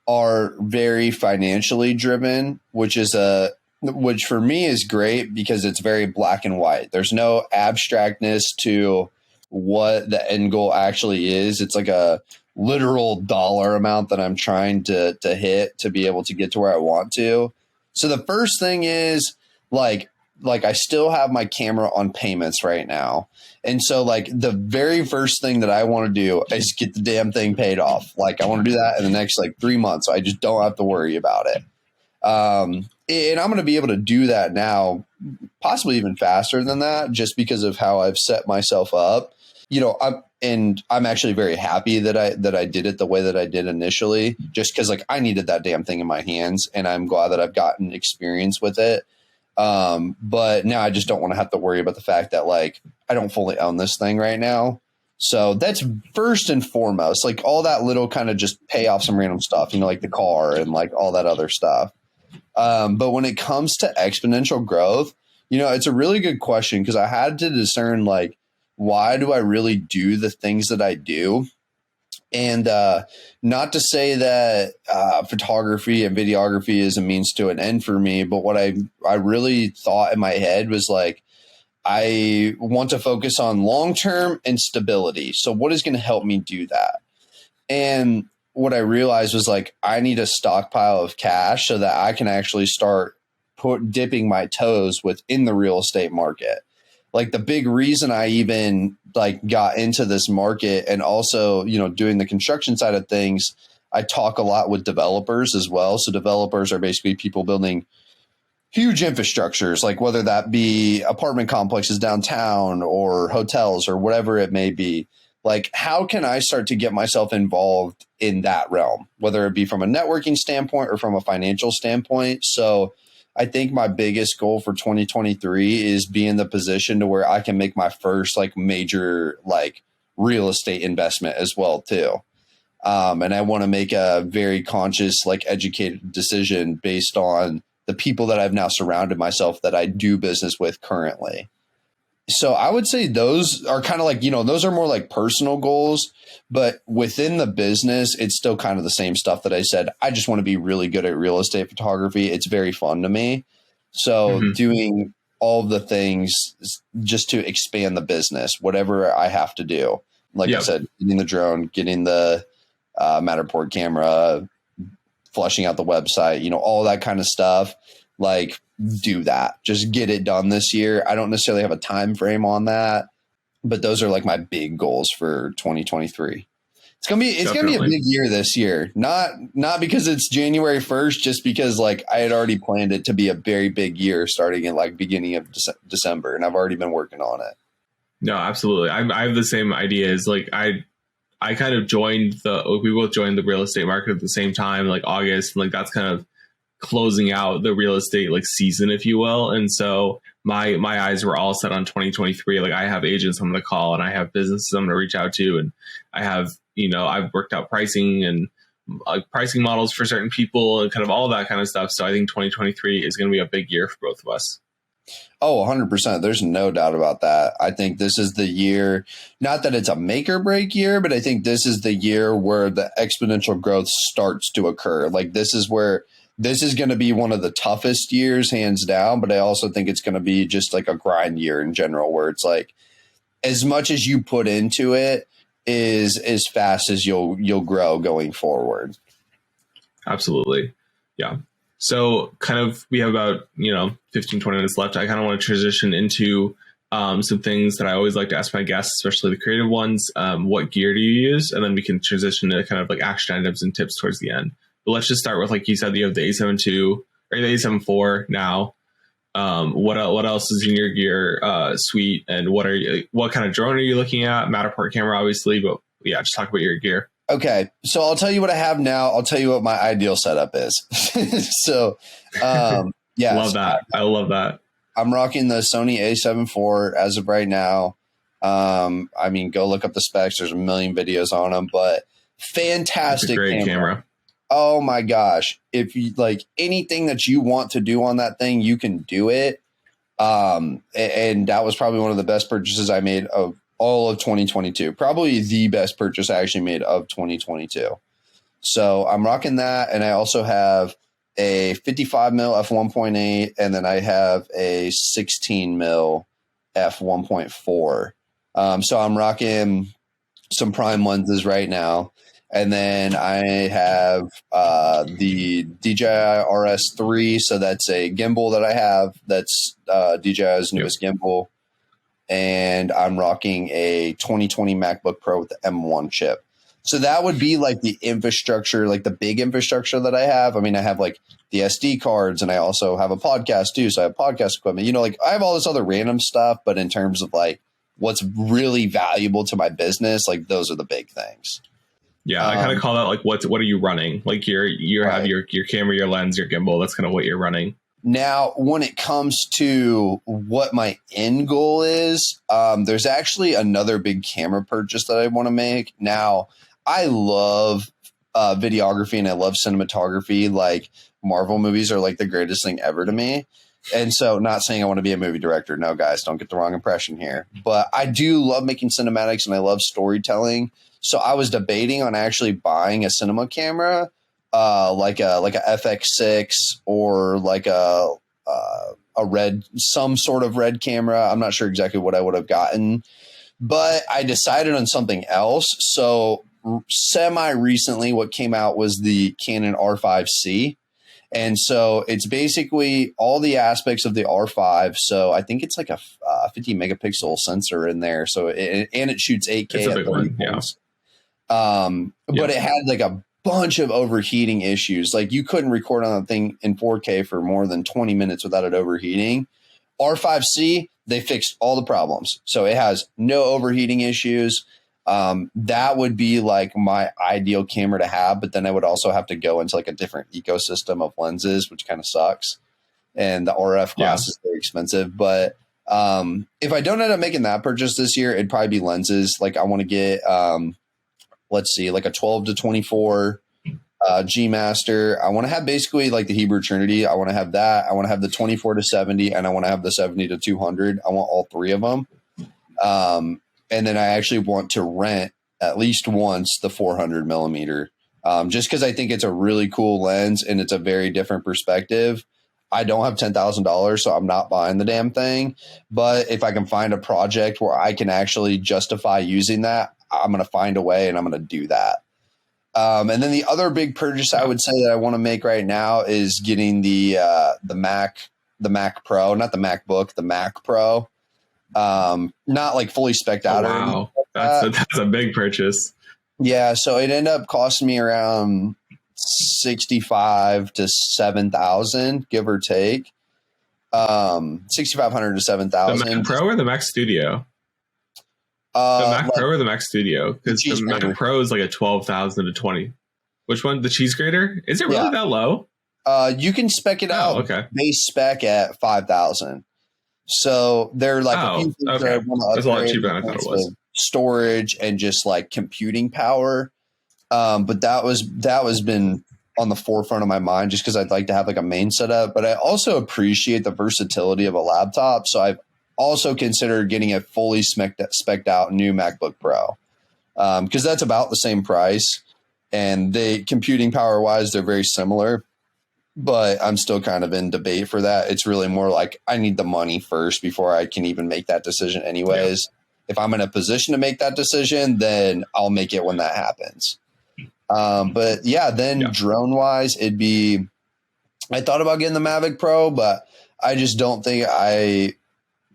are very financially driven, which for me is great because it's very black and white. There's no abstractness to what the end goal actually is. It's like a literal dollar amount that I'm trying to hit to be able to get to where I want to. So the first thing is like I still have my camera on payments right now. And so like the very first thing that I want to do is get the damn thing paid off. Like I want to do that in the next like 3 months. So I just don't have to worry about it. And I'm going to be able to do that now, possibly even faster than that, just because of how I've set myself up. You know, I'm actually very happy that I did it the way that I did initially, just because like I needed that damn thing in my hands, and I'm glad that I've gotten experience with it. But now I just don't want to have to worry about the fact that like I don't fully own this thing right now. So that's first and foremost, like all that little kind of just pay off some random stuff, you know, like the car and like all that other stuff. But when it comes to exponential growth, you know, it's a really good question because I had to discern like, why do I really do the things that I do? And not to say that photography and videography is a means to an end for me, but what I really thought in my head was like, I want to focus on long-term and stability. So what is going to help me do that? And what I realized was like, I need a stockpile of cash so that I can actually start dipping my toes within the real estate market. Like the big reason I even like got into this market and also, you know, doing the construction side of things, I talk a lot with developers as well. So developers are basically people building huge infrastructures, like whether that be apartment complexes downtown or hotels or whatever it may be. Like, how can I start to get myself involved in that realm, whether it be from a networking standpoint or from a financial standpoint? So I think my biggest goal for 2023 is be in the position to where I can make my first like major like real estate investment as well too. And I want to make a very conscious, like educated decision based on the people that I've now surrounded myself that I do business with currently. So I would say those are kind of like, you know, those are more like personal goals, but within the business, it's still kind of the same stuff that I said. I just want to be really good at real estate photography. It's very fun to me. So doing all the things just to expand the business, whatever I have to do. Like I said, getting the drone, getting the Matterport camera, flushing out the website, you know, all that kind of stuff. Like, do that. Just get it done this year. I don't necessarily have a time frame on that, but those are like my big goals for 2023. It's gonna be a big year this year. Not because it's January 1st, just because like I had already planned it to be a very big year starting in like beginning of December, and I've already been working on it. No, absolutely. I have the same ideas. Like I kind of we both joined the real estate market at the same time, like August, and like that's kind of closing out the real estate like season, if you will. And so my eyes were all set on 2023. Like I have agents I'm going to call, and I have businesses I'm going to reach out to, and I have, you know, I've worked out pricing and pricing models for certain people and kind of all that kind of stuff. So I think 2023 is going to be a big year for both of us. Oh, 100%. There's no doubt about that. I think this is the year, not that it's a make or break year, but I think this is the year where the exponential growth starts to occur. Like this is going to be one of the toughest years, hands down. But I also think it's going to be just like a grind year in general, where it's like as much as you put into it is as fast as you'll grow going forward. Absolutely. Yeah. So kind of, we have about, 15, 20 minutes left. I kind of want to transition into some things that I always like to ask my guests, especially the creative ones. What gear do you use? And then we can transition to kind of like action items and tips towards the end. But let's just start with, like you said, you have the A7 II or the A7 IV now. What else is in your gear suite, and what kind of drone are you looking at? Matterport camera, obviously, but yeah, just talk about your gear. Okay, so I'll tell you what I have now. I'll tell you what my ideal setup is. So, yeah, love that. I love that. I'm rocking the Sony A7 IV as of right now. I mean, go look up the specs. There's a million videos on them, but fantastic. It's a great camera. Oh my gosh. If you like anything that you want to do on that thing, you can do it. And that was probably one of the best purchases I made of all of 2022. Probably the best purchase I actually made of 2022. So I'm rocking that. And I also have a 55 mil f1.8, and then I have a 16 mil f1.4. So I'm rocking some prime lenses right now. And then I have the DJI RS3. So that's a gimbal that I have. That's DJI's newest gimbal. And I'm rocking a 2020 MacBook Pro with the M1 chip. So that would be like the infrastructure, like the big infrastructure that I have. I mean, I have like the SD cards, and I also have a podcast too. So I have podcast equipment, like I have all this other random stuff, but in terms of like what's really valuable to my business, like those are the big things. Yeah, I kind of call that like what are you running? Like you have your camera, your lens, your gimbal. That's kind of what you're running. Now, when it comes to what my end goal is, there's actually another big camera purchase that I want to make. Now, I love videography and I love cinematography. Like Marvel movies are like the greatest thing ever to me. And so, not saying I want to be a movie director. No, guys, don't get the wrong impression here. But I do love making cinematics and I love storytelling. So I was debating on actually buying a cinema camera, like a FX6 or like a some sort of red camera. I'm not sure exactly what I would have gotten, but I decided on something else. So semi recently, what came out was the Canon R5C. And so it's basically all the aspects of the R5. So I think it's like a 50 megapixel sensor in there. So it shoots 8K. It's a big one, yeah. But it had like a bunch of overheating issues. Like you couldn't record on that thing in 4K for more than 20 minutes without it overheating. R5C, they fixed all the problems. So it has no overheating issues. That would be like my ideal camera to have, but then I would also have to go into like a different ecosystem of lenses, which kind of sucks. And the RF glass is very expensive. But if I don't end up making that purchase this year, it'd probably be lenses. Like I want to get, let's see, like a 12 to 24 G Master. I want to have basically like the Hebrew Trinity. I want to have that. I want to have the 24 to 70, and I want to have the 70 to 200. I want all three of them. And then I actually want to rent at least once the 400 millimeter, just because I think it's a really cool lens and it's a very different perspective. I don't have $10,000, so I'm not buying the damn thing. But if I can find a project where I can actually justify using that, I'm going to find a way and I'm going to do that. And then the other big purchase I would say that I want to make right now is getting the Mac Pro, not the MacBook, the Mac Pro. Not like fully spec'd out. Wow, that's a big purchase. Yeah, so it ended up costing me around 65 to 7,000, give or take. 6,500 to 7,000. The Mac Pro or the Mac Studio? The Mac Pro or the Mac Studio? Because the Mac Pro is like a 12,000 to 20. Which one? The cheese grater? Is it really that low? You can spec it out. Okay. Base spec at 5,000. So they're like a few things that I want to upgrade. That's a lot cheaper than I thought it was. Storage and just like computing power. But that was been on the forefront of my mind just because I'd like to have like a main setup. But I also appreciate the versatility of a laptop. So I've also considered getting a fully spec'd out new MacBook Pro because that's about the same price. And they computing power wise, they're very similar. But I'm still kind of in debate for that. It's really more like I need the money first before I can even make that decision anyways. Yeah. If I'm in a position to make that decision, then I'll make it when that happens. But yeah, then drone wise, it'd be I thought about getting the Mavic Pro, but I just don't think I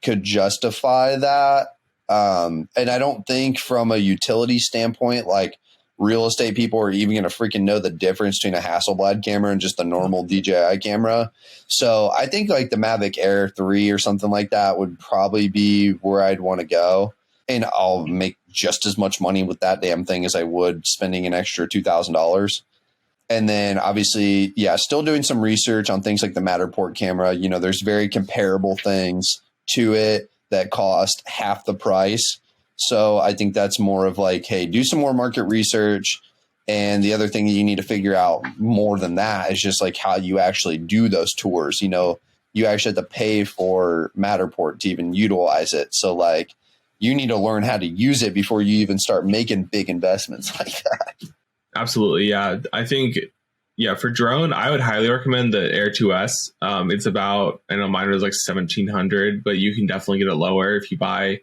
could justify that. And I don't think from a utility standpoint, like real estate people are even going to freaking know the difference between a Hasselblad camera and just a normal DJI camera. So I think like the Mavic Air 3 or something like that would probably be where I'd want to go. And I'll make just as much money with that damn thing as I would spending an extra $2,000. And then obviously, yeah, still doing some research on things like the Matterport camera. You know, there's very comparable things to it that cost half the price. So I think that's more of like, hey, do some more market research. And the other thing that you need to figure out more than that is just like how you actually do those tours. You know, you actually have to pay for Matterport to even utilize it. So like, you need to learn how to use it before you even start making big investments like that. Absolutely. Yeah. I think, yeah, for drone, I would highly recommend the Air 2S. It's about, I know mine was like 1,700, but you can definitely get it lower if you buy,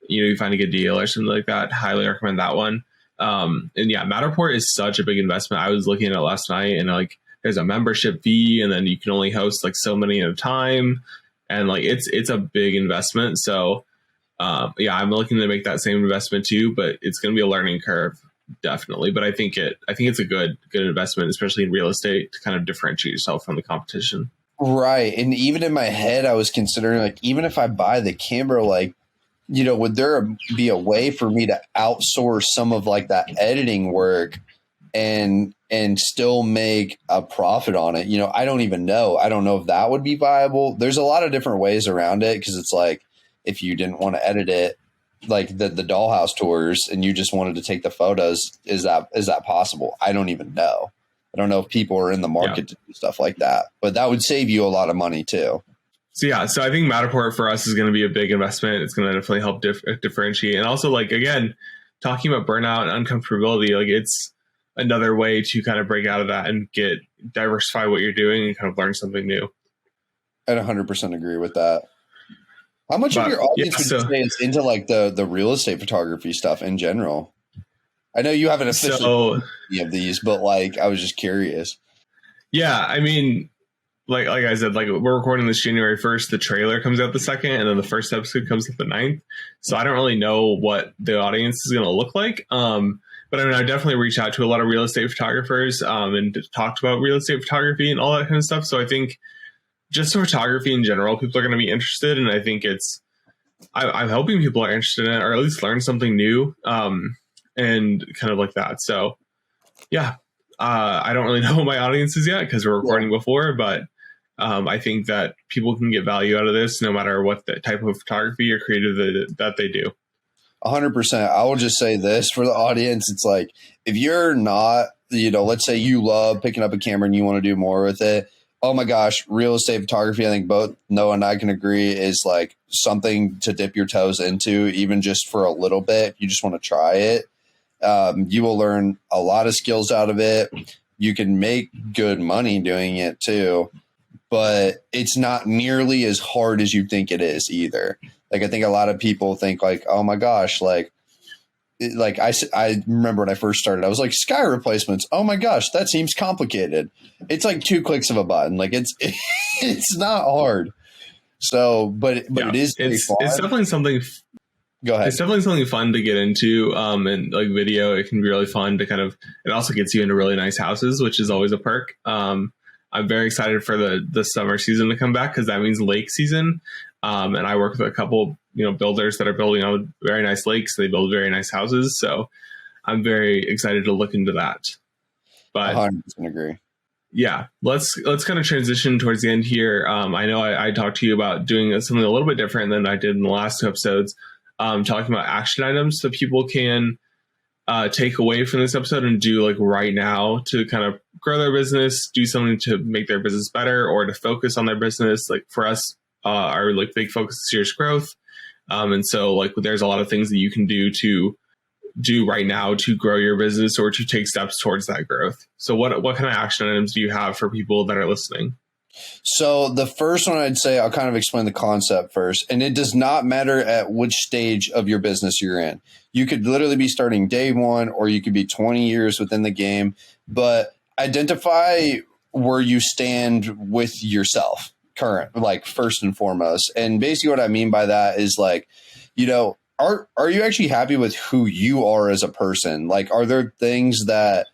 you find a good deal or something like that. Highly recommend that one. And yeah, Matterport is such a big investment. I was looking at it last night and like, there's a membership fee and then you can only host like so many at a time. And like, it's a big investment. So, yeah, I'm looking to make that same investment too, but it's going to be a learning curve, definitely. But I think it's a good investment, especially in real estate, to kind of differentiate yourself from the competition. Right. And even in my head, I was considering like, even if I buy the camera, like, you know, would there be a way for me to outsource some of like that editing work and still make a profit on it? You know, I don't even know. I don't know if that would be viable. There's a lot of different ways around it because it's like, if you didn't want to edit it, like the dollhouse tours, and you just wanted to take the photos, is that possible? I don't even know. I don't know if people are in the market to do stuff like that, but that would save you a lot of money too. So yeah, so I think Matterport for us is going to be a big investment. It's going to definitely help differentiate. And also, like, again, talking about burnout and uncomfortability, like it's another way to kind of break out of that and diversify what you're doing and kind of learn something new. I'd 100% agree with that. How much of your audience would you say is into like the real estate photography stuff in general? I know you haven't officially any of these, but like I was just curious. Yeah, I mean, like I said, like we're recording this January 1st. The trailer comes out the 2nd, and then the first episode comes out the 9th. So I don't really know what the audience is going to look like. But I mean, I definitely reached out to a lot of real estate photographers and talked about real estate photography and all that kind of stuff. So I think just photography in general, people are going to be interested. And I think I'm hoping people are interested in it or at least learn something new and kind of like that. So yeah, I don't really know what my audience is yet because we're recording before, but I think that people can get value out of this no matter what the type of photography or creative that they do. 100%. I will just say this for the audience. It's like, if you're not, you know, let's say you love picking up a camera and you want to do more with it. Oh my gosh, real estate photography, I think both Noah and I can agree, is like something to dip your toes into, even just for a little bit. You just want to try it. You will learn a lot of skills out of it. You can make good money doing it too, but it's not nearly as hard as you think it is either. Like, I think a lot of people think like, oh my gosh, like I remember when I first started, I was like, sky replacements. Oh my gosh, that seems complicated. It's like 2 clicks of a button. Like it's not hard. So, but it is. It's definitely something. Go ahead. It's definitely something fun to get into. And like video, it can be really fun to kind of. It also gets you into really nice houses, which is always a perk. I'm very excited for the summer season to come back because that means lake season. And I work with a couple, builders that are building on very nice lakes. They build very nice houses. So I'm very excited to look into that. But 100% agree. Yeah, let's kind of transition towards the end here. I know I talked to you about doing something a little bit different than I did in the last 2 episodes, talking about action items so people can take away from this episode and do like right now to kind of grow their business, do something to make their business better or to focus on their business. Like for us, our like big focus is serious growth. And so like there's a lot of things that you can do right now to grow your business or to take steps towards that growth. So what kind of action items do you have for people that are listening? So the first one I'd say, I'll kind of explain the concept first. And it does not matter at which stage of your business you're in. You could literally be starting day one, or you could be 20 years within the game, but identify where you stand with yourself like first and foremost. And basically what I mean by that is like, are you actually happy with who you are as a person? Like, are there things that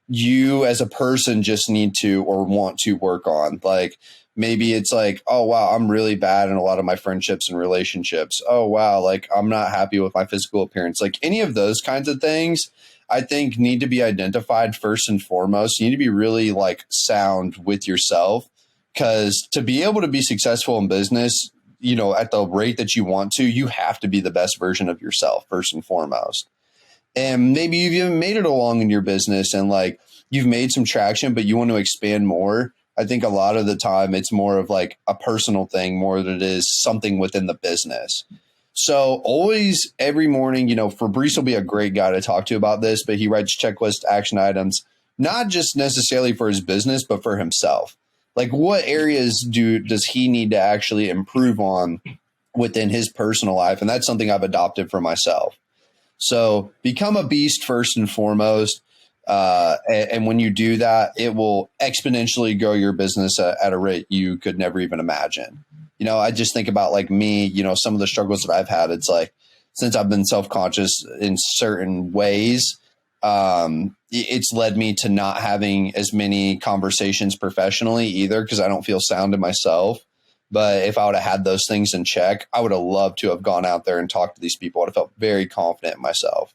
you as a person just need to or want to work on? Like, maybe it's like, oh, wow, I'm really bad in a lot of my friendships and relationships. Oh, wow, like I'm not happy with my physical appearance. Like any of those kinds of things, I think need to be identified first and foremost. You need to be really like sound with yourself, because to be able to be successful in business, at the rate that you want to, you have to be the best version of yourself first and foremost. And maybe you've even made it along in your business and like you've made some traction, but you want to expand more. I think a lot of the time it's more of like a personal thing more than it is something within the business. So always every morning, Fabrice will be a great guy to talk to about this, but he writes checklist action items, not just necessarily for his business, but for himself. Like what areas does he need to actually improve on within his personal life? And that's something I've adopted for myself. So become a beast first and foremost. And when you do that, it will exponentially grow your business at a rate you could never even imagine. I just think about like me, some of the struggles that I've had. It's like, since I've been self-conscious in certain ways, it's led me to not having as many conversations professionally either, because I don't feel sound in myself. But if I would have had those things in check, I would have loved to have gone out there and talked to these people. I would have felt very confident in myself.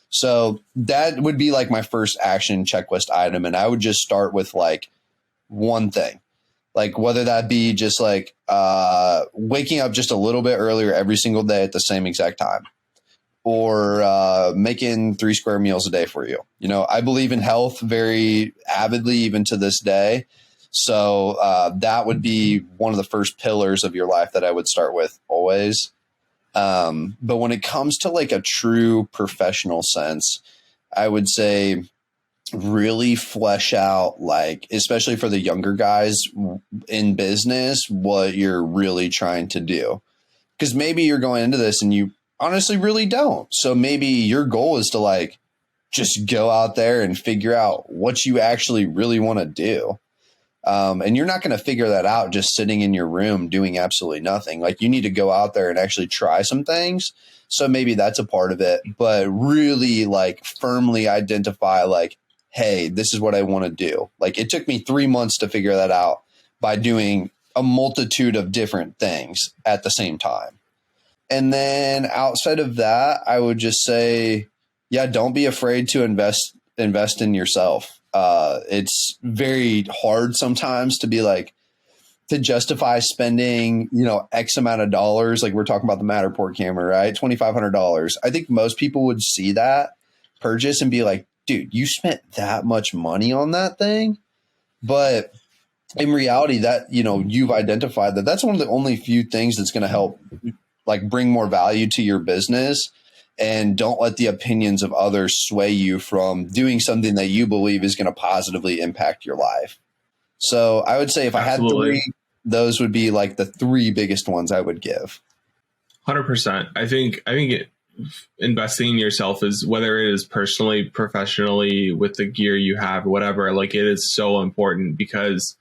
So that would be like my first action checklist item. And I would just start with like one thing, like whether that be just like waking up just a little bit earlier every single day at the same exact time, or making 3 square meals a day for you. I believe in health very avidly, even to this day. So that would be one of the first pillars of your life that I would start with always. But when it comes to like a true professional sense, I would say really flesh out, like, especially for the younger guys in business, what you're really trying to do. Because maybe you're going into this and you honestly really don't. So maybe your goal is to like just go out there and figure out what you actually really want to do. And you're not going to figure that out just sitting in your room doing absolutely nothing. Like you need to go out there and actually try some things. So maybe that's a part of it, but really like firmly identify like, hey, this is what I want to do. Like it took me 3 months to figure that out by doing a multitude of different things at the same time. And then outside of that, I would just say, yeah, don't be afraid to invest in yourself. It's very hard sometimes to be like, to justify spending, X amount of dollars. Like we're talking about the Matterport camera, right? $2,500. I think most people would see that purchase and be like, dude, you spent that much money on that thing. But in reality, that, you've identified that that's one of the only few things that's going to help like bring more value to your business. And don't let the opinions of others sway you from doing something that you believe is going to positively impact your life. So I would say if Absolutely. I had 3, those would be like the 3 biggest ones I would give. 100%. I think investing in yourself is, whether it is personally, professionally, with the gear you have, whatever, like it is so important, because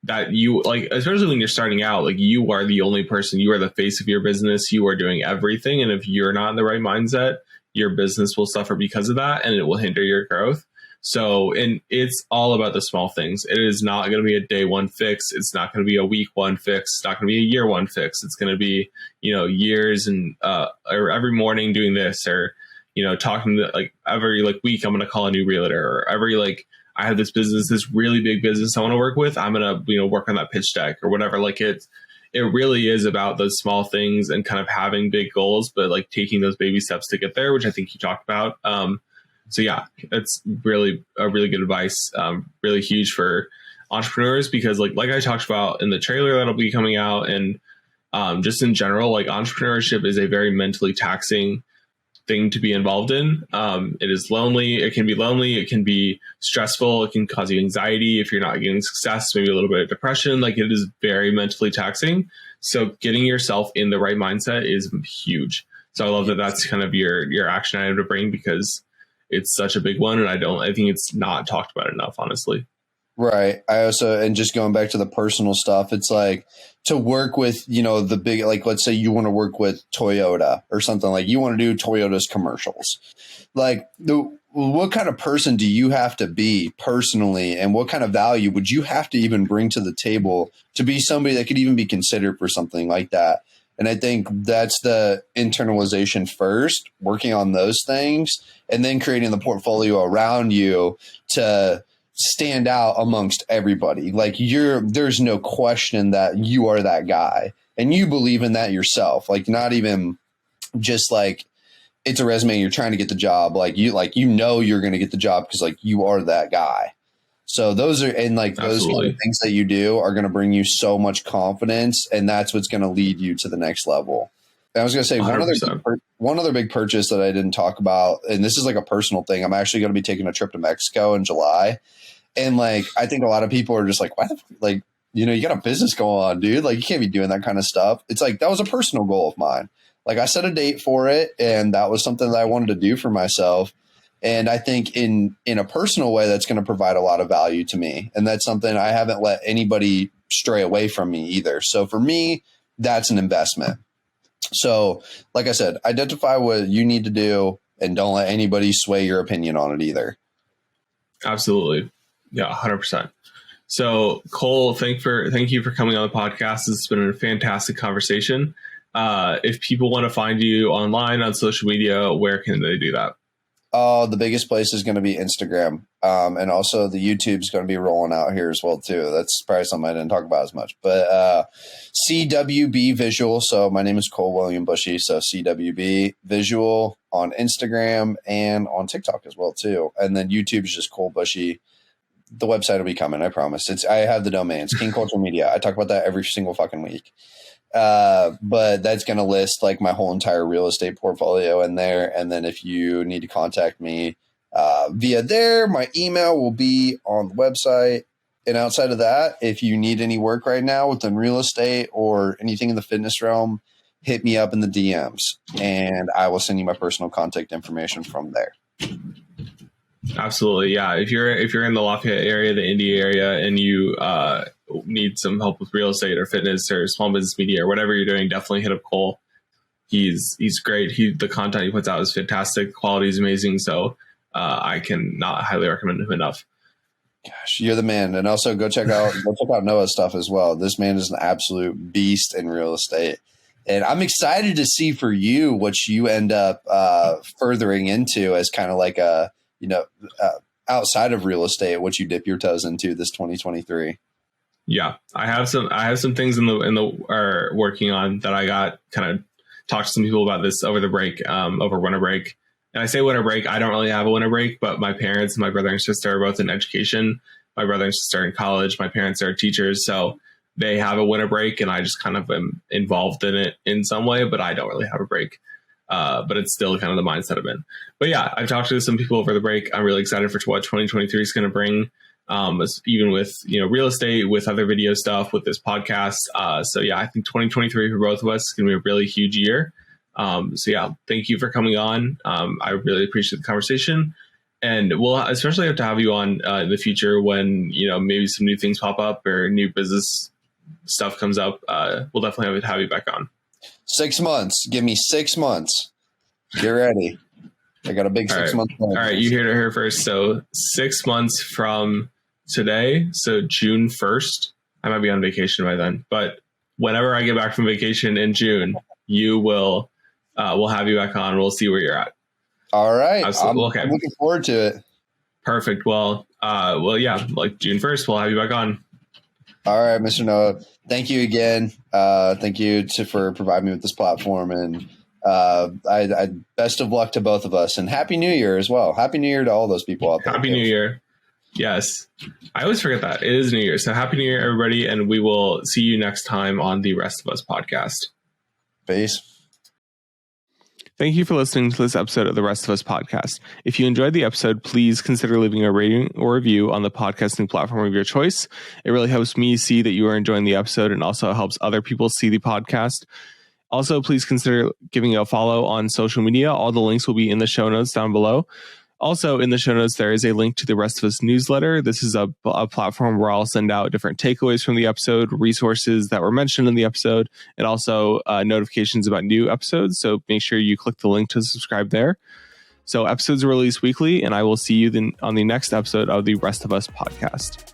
that you like, especially when you're starting out, like you are the only person, you are the face of your business, you are doing everything. And if you're not in the right mindset, your business will suffer because of that, and it will hinder your growth. So, and it's all about the small things. It is not going to be a day one fix. It's not going to be a week one fix. It's not going to be a year one fix. It's going to be, years, and or every morning doing this, or, talking to like every like week, I'm going to call a new realtor, or every like, I have this business, this really big business I want to work with, I'm going to, work on that pitch deck or whatever. Like it really is about those small things and kind of having big goals, but like taking those baby steps to get there, which I think you talked about. So yeah, that's really a really good advice. Really huge for entrepreneurs, because like I talked about in the trailer that'll be coming out, and just in general, like entrepreneurship is a very mentally taxing thing to be involved in. It is lonely. It can be lonely. It can be stressful. It can cause you anxiety if you're not getting success, maybe a little bit of depression. Like it is very mentally taxing. So getting yourself in the right mindset is huge. So I love that that's kind of your action item to bring, because it's such a big one. And I think it's not talked about enough, honestly. Right. I also, and just going back to the personal stuff, it's like to work with, the big, like, let's say you want to work with Toyota or something, like you want to do Toyota's commercials. Like what kind of person do you have to be personally, and what kind of value would you have to even bring to the table to be somebody that could even be considered for something like that? And I think that's the internalization first, working on those things, and then creating the portfolio around you to stand out amongst everybody. Like there's no question that you are that guy and you believe in that yourself. Like not even just like it's a resume, you're trying to get the job. Like you're going to get the job because like you are that guy. So those are, and like those kind of things that you do are going to bring you so much confidence, and that's what's going to lead you to the next level. And I was going to say one other big purchase that I didn't talk about, and this is like a personal thing. I'm actually going to be taking a trip to Mexico in July. And like, I think a lot of people are just like, why the like, you got a business going on, dude. Like you can't be doing that kind of stuff. It's like, that was a personal goal of mine. Like I set a date for it, and that was something that I wanted to do for myself. And I think in a personal way, that's going to provide a lot of value to me. And that's something I haven't let anybody stray away from me either. So for me, that's an investment. So like I said, identify what you need to do and don't let anybody sway your opinion on it either. Absolutely. Yeah, 100%. So Cole, thank you for coming on the podcast. It's been a fantastic conversation. If people want to find you online on social media, where can they do that? The biggest place is going to be Instagram. And also the YouTube's going to be rolling out here as well too. That's probably something I didn't talk about as much, but, CWB Visual. So my name is Cole William Buche. So CWB Visual on Instagram and on TikTok as well too. And then YouTube is just Cole Buche. The website will be coming. I promise. I have the domains, King Culture Media. I talk about that every single fucking week. But that's going to list like my whole entire real estate portfolio in there. And then if you need to contact me via there, my email will be on the website. And outside of that, if you need any work right now within real estate or anything in the fitness realm, hit me up in the DMs and I will send you my personal contact information from there. Absolutely. Yeah. If you're in the Lafayette area, the Indy area, and you need some help with real estate or fitness or small business media or whatever you're doing, definitely hit up Cole. He's great. The content he puts out is fantastic. Quality is amazing. So I can not highly recommend him enough. Gosh, you're the man. And also go check out Noah's stuff as well. This man is an absolute beast in real estate. And I'm excited to see for you what you end up furthering into as kind of like a, outside of real estate, what you dip your toes into this 2023. Yeah, I have some things in the working on that I got kind of talked to some people about this over the break, over winter break. And I say winter break, I don't really have a winter break, but my parents and my brother and sister are both in education. My brother and sister are in college. My parents are teachers. So they have a winter break and I just kind of am involved in it in some way, but I don't really have a break. But it's still kind of the mindset I'm in. But yeah, I've talked to some people over the break. I'm really excited for what 2023 is going to bring, even with real estate, with other video stuff, with this podcast. So yeah, I think 2023 for both of us is going to be a really huge year. So yeah, thank you for coming on. I really appreciate the conversation, and we'll especially have to have you on in the future when maybe some new things pop up or new business stuff comes up. We'll definitely have you back on. 6 months. Give me 6 months. Get ready. I got a big 6 month plan. All right. You heard it here first. So 6 months from today. So June 1st, I might be on vacation by then, but whenever I get back from vacation in June, we'll have you back on. We'll see where you're at. All right. Okay. I'm looking forward to it. Perfect. Well, yeah, like June 1st, we'll have you back on. All right, Mr. Noah. Thank you again. Thank you for providing me with this platform, and I best of luck to both of us, and Happy New Year as well. Happy New Year to all those people out there. Happy New Year. Yes. I always forget that. It is New Year. So Happy New Year, everybody, and we will see you next time on the Rest of Us podcast. Peace. Thank you for listening to this episode of the Rest of Us podcast. If you enjoyed the episode, please consider leaving a rating or review on the podcasting platform of your choice. It really helps me see that you are enjoying the episode and also helps other people see the podcast. Also, please consider giving a follow on social media. All the links will be in the show notes down below. Also, in the show notes, there is a link to the Rest of Us newsletter. This is a platform where I'll send out different takeaways from the episode, resources that were mentioned in the episode, and also notifications about new episodes. So make sure you click the link to subscribe there. So episodes are released weekly, and I will see you then on the next episode of the Rest of Us podcast.